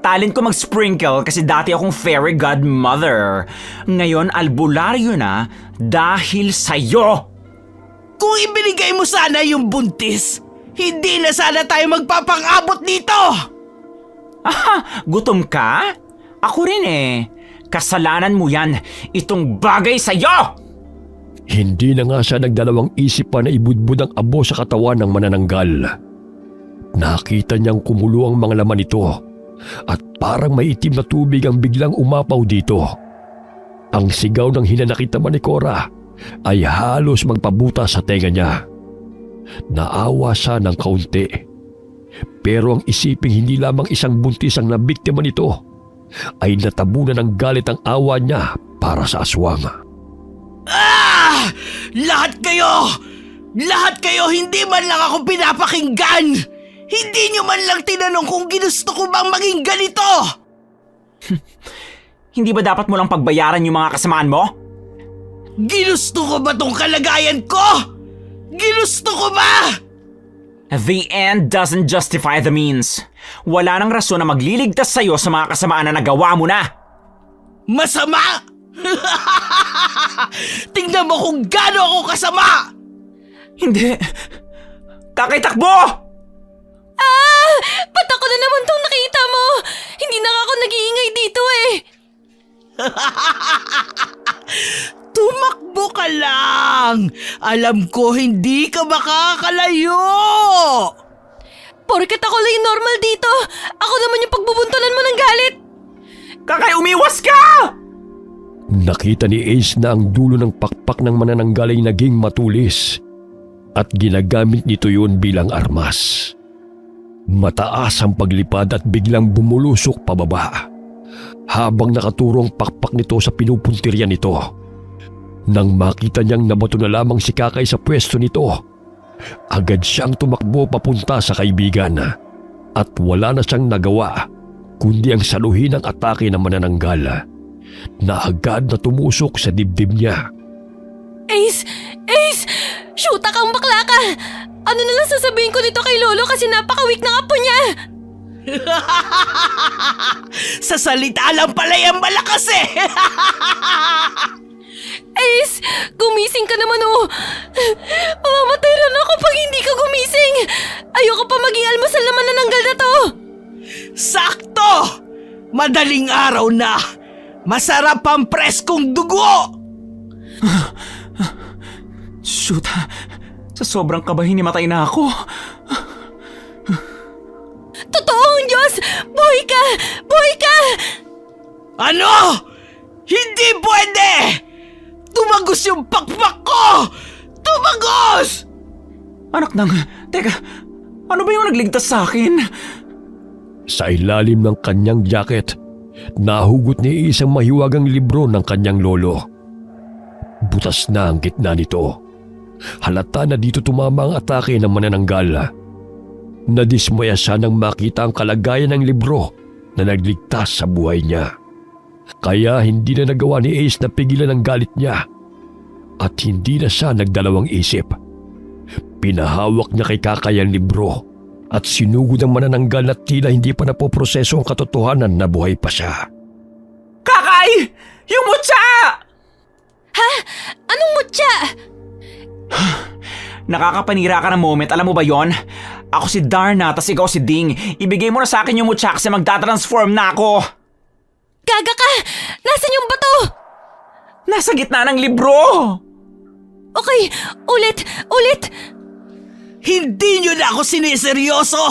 Talent ko mag-sprinkle kasi dati akong fairy godmother. Ngayon albularyo na dahil sa'yo! Kung ibinigay mo sana yung buntis, hindi na sana tayo magpapang-abot dito! Aha! Gutom ka? Ako rin eh. Kasalanan mo yan. Itong bagay sa'yo! Hindi na nga siya nagdalawang isip pa na ibudbud ang abo sa katawan ng manananggal. Nakita niyang kumulo ang mga laman nito at parang may itim na tubig ang biglang umapaw dito. Ang sigaw ng hinanakit naman ni Cora ay halos magpabuta sa tenga niya. Naawa siya ng kaunti. Pero ang isiping hindi lamang isang buntis ang nabiktima nito ay natabunan ng galit ang awa niya para sa aswang. Ah! Lahat kayo! Lahat kayo hindi man lang ako pinapakinggan! Hindi nyo man lang tinanong kung ginusto ko bang maging ganito! Hindi ba dapat mo lang pagbayaran yung mga kasamaan mo? Ginusto ko ba tong kalagayan ko? Ginusto ko ba? The end doesn't justify the means. Wala nang rason na magliligtas sa'yo sa mga kasamaan na nagawa mo na. Masama? Tingnan mo kung gaano ako kasama! Hindi. Kakaitakbo! Ba't ako na naman tong nakita mo? Hindi na ako nag-iingay dito eh. Tumakbo ka lang! Alam ko hindi ka makakalayo! Porket ako lang yung normal dito. Ako naman yung pagbubuntunan mo ng galit. Kakay, umiwas ka! Nakita ni Ace na ang dulo ng pakpak ng manananggal ay naging matulis at ginagamit nito yun bilang armas. Mataas ang paglipad at biglang bumulusok pababa habang nakaturo ang pakpak nito sa pinupuntirya nito. Nang makita niyang nabato na lamang si Kakay sa pwesto nito, agad siyang tumakbo papunta sa kaibigan at wala na siyang nagawa kundi ang saluhin ang atake ng manananggal na agad na tumusok sa dibdib niya. Ace! Ace! Shoota kang bakla ka! Ano na lang sasabihin ko nito kay Lolo kasi napaka-weak ng apo niya! Sa salita lang pala yung malakas eh! Ace! Gumising ka naman oh! Mamamatay rin ako pag hindi ka gumising! Ayoko pa maging almusal naman na nanggal na to! Sakto! Madaling araw na! Masarap ang preskong dugo! Shoot, sa sobrang kabahin matay na ako. Totoong Diyos! Buhay ka! Buhay ka! Ano? Hindi pwede! Tumagos yung pakpak ko! Tumagos! Anak ng... Teka, ano ba yung nagligtas sa akin? Sa ilalim ng kanyang jacket, nahugot ni isang mahiwagang libro ng kanyang lolo. Butas na ang gitna nito. Halata na dito tumama ang atake ng manananggal. Nadismaya siya nang makita ang kalagayan ng libro na nagligtas sa buhay niya. Kaya hindi na nagawa ni Ace na pigilan ang galit niya at hindi na siya nagdalawang isip. Pinahawak niya kay Kakay ang libro at sinugod ang manananggal na tila hindi pa napoproseso ang katotohanan na buhay pa siya. Kakay! Yung mutya! Anong mutya? Nakakapanira ka ng moment, alam mo ba yon? Ako si Darna, tas ikaw si Ding. Ibigay mo na sa akin yung mutya kasi magtatransform na ako. Gaga ka! Nasaan yung bato? Nasa gitna ng libro! Okay, ulit! Hindi nyo na ako siniseryoso!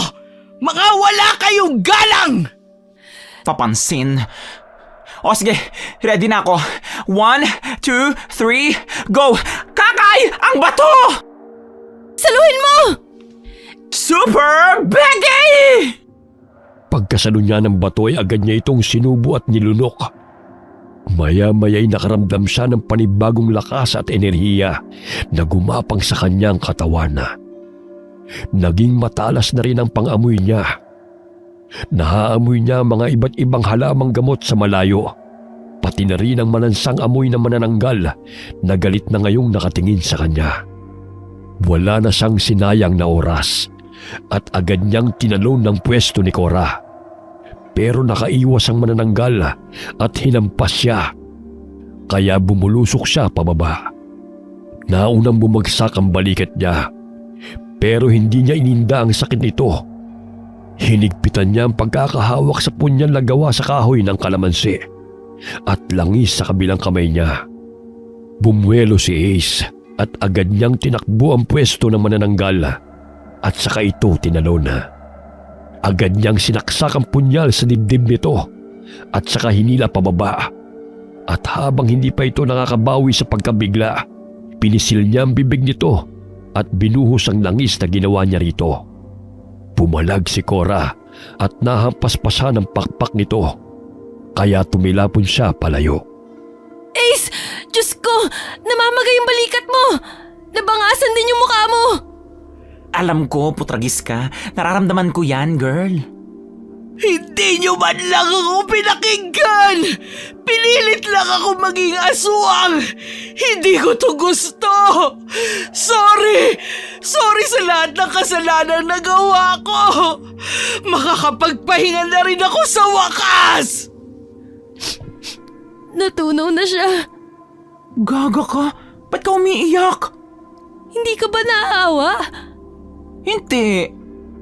Mga wala kayong galang! Papansin. O sige, ready na ako. 1, 2, 3, go! Kakay! Ang bato! Saluhin mo! Super Becky! Pagkasalo niya ng bato ay agad niya itong sinubo at nilunok. Maya-maya'y nakaramdam siya ng panibagong lakas at enerhiya na gumapang sa kanyang katawan. Naging matalas na rin ang pang-amoy niya. Nahaamoy niya mga iba't ibang halamang gamot sa malayo. Pati na rin ang malansang amoy na manananggal na galit na ngayong nakatingin sa kanya. Wala na siyang sinayang na oras at agad niyang tinalon ng pwesto ni Cora. Pero nakaiwas ang manananggal at hinampas siya. Kaya bumulusok siya pababa. Naunang bumagsak ang balikat niya. Pero hindi niya ininda ang sakit nito. Hinigpitan niya ang pagkakahawak sa punyal na gawa sa kahoy ng kalamansi at langis sa kabilang kamay niya. Bumuelo si Ace at agad niyang tinakbo ang pwesto ng manananggal at saka ito tinalon. Agad niyang sinaksak ang punyal sa dibdib nito at saka hinila pababa. At habang hindi pa ito nakakabawi sa pagkabigla, pinisil niya ang bibig nito at binuhos ang langis na ginawa niya rito. Pumalag si Cora at nahampas pa siya ng pakpak nito. Kaya tumilapon siya palayo. Ace! Diyos ko! Namamagay yung balikat mo! Nabangasan din yung mukha mo! Alam ko, putragis ka. Nararamdaman ko yan, girl. Hindi nyo man lang ako pinakinggan! Pinilit lang ako maging aswang! Hindi ko to gusto! Sorry! Sorry sa lahat ng kasalanan na gawa ko! Makakapagpahinga na rin ako sa wakas! Natunaw na siya. Gaga ka? Ba't ka umiiyak? Hindi ka ba naaawa? Hindi.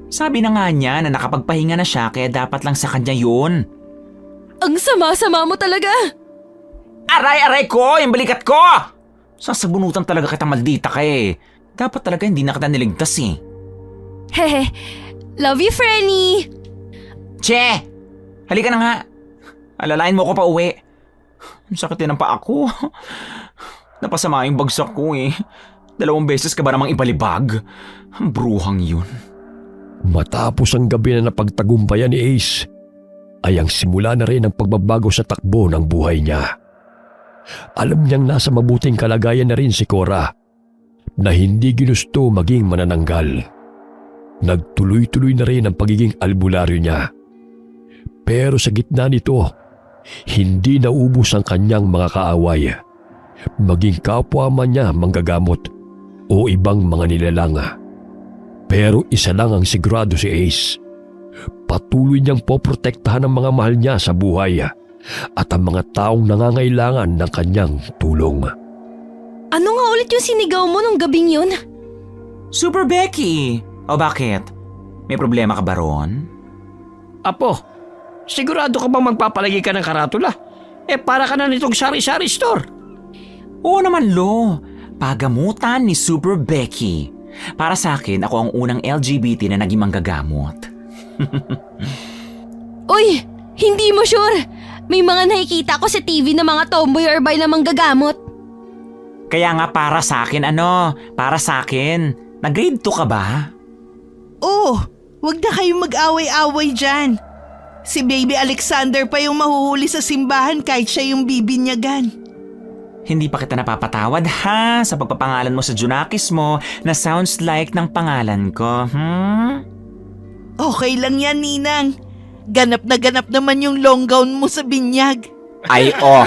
Sabi na nga niya na nakapagpahinga na siya kaya dapat lang sa kanya yun. Ang sama-sama mo talaga. Aray ko! Yung balikat ko! Sasabunutan talaga kita, maldita ka eh. Dapat talaga hindi na kita niligtas eh. Hehe. Love you, Frenny. Che! Halika na nga. Alalain mo ko pa uwi. Ang sakit din ang paa ko. Napasama yung bagsak ko eh. 2 beses ka ba namang ibalibag? Ang bruhang yun. Matapos ang gabi na napagtagumpayan ni Ace, ay ang simula na rin ang pagbabago sa takbo ng buhay niya. Alam niyang nasa mabuting kalagayan na rin si Cora, na hindi ginusto maging manananggal. Nagtuloy-tuloy na rin ang pagiging albularyo niya. Pero sa gitna nito, hindi naubos ang kanyang mga kaaway, maging kapwa man niya manggagamot o ibang mga nilalang. Pero isa lang ang sigurado si Ace. Patuloy niyang poprotektahan ang mga mahal niya sa buhay at ang mga taong nangangailangan ng kanyang tulong. Ano nga ulit yung sinigaw mo nung gabing yun? Super Becky! O bakit? May problema ka ba ron? Apo, sigurado ka bang magpapalagi ka ng karatula? Para ka na nitong sari-sari store. Oo naman, Lo. Pagamutan ni Super Becky. Para sa akin, ako ang unang LGBT na naging manggagamot. Uy! Hindi mo sure! May mga nakikita ko sa TV na mga tomboy or bi na manggagamot. Kaya nga para sa akin, para sa akin. Nag-grade 2 ka ba? Oh, wag na kayong mag-away-away dyan. Si Baby Alexander pa yung mahuhuli sa simbahan kahit siya yung bibinyagan. Hindi pa kita napapatawad ha sa pagpapangalan mo sa Junakis mo na sounds like ng pangalan ko, Okay lang yan, Ninang. Ganap na ganap naman yung long gown mo sa binyag. Ay, oh.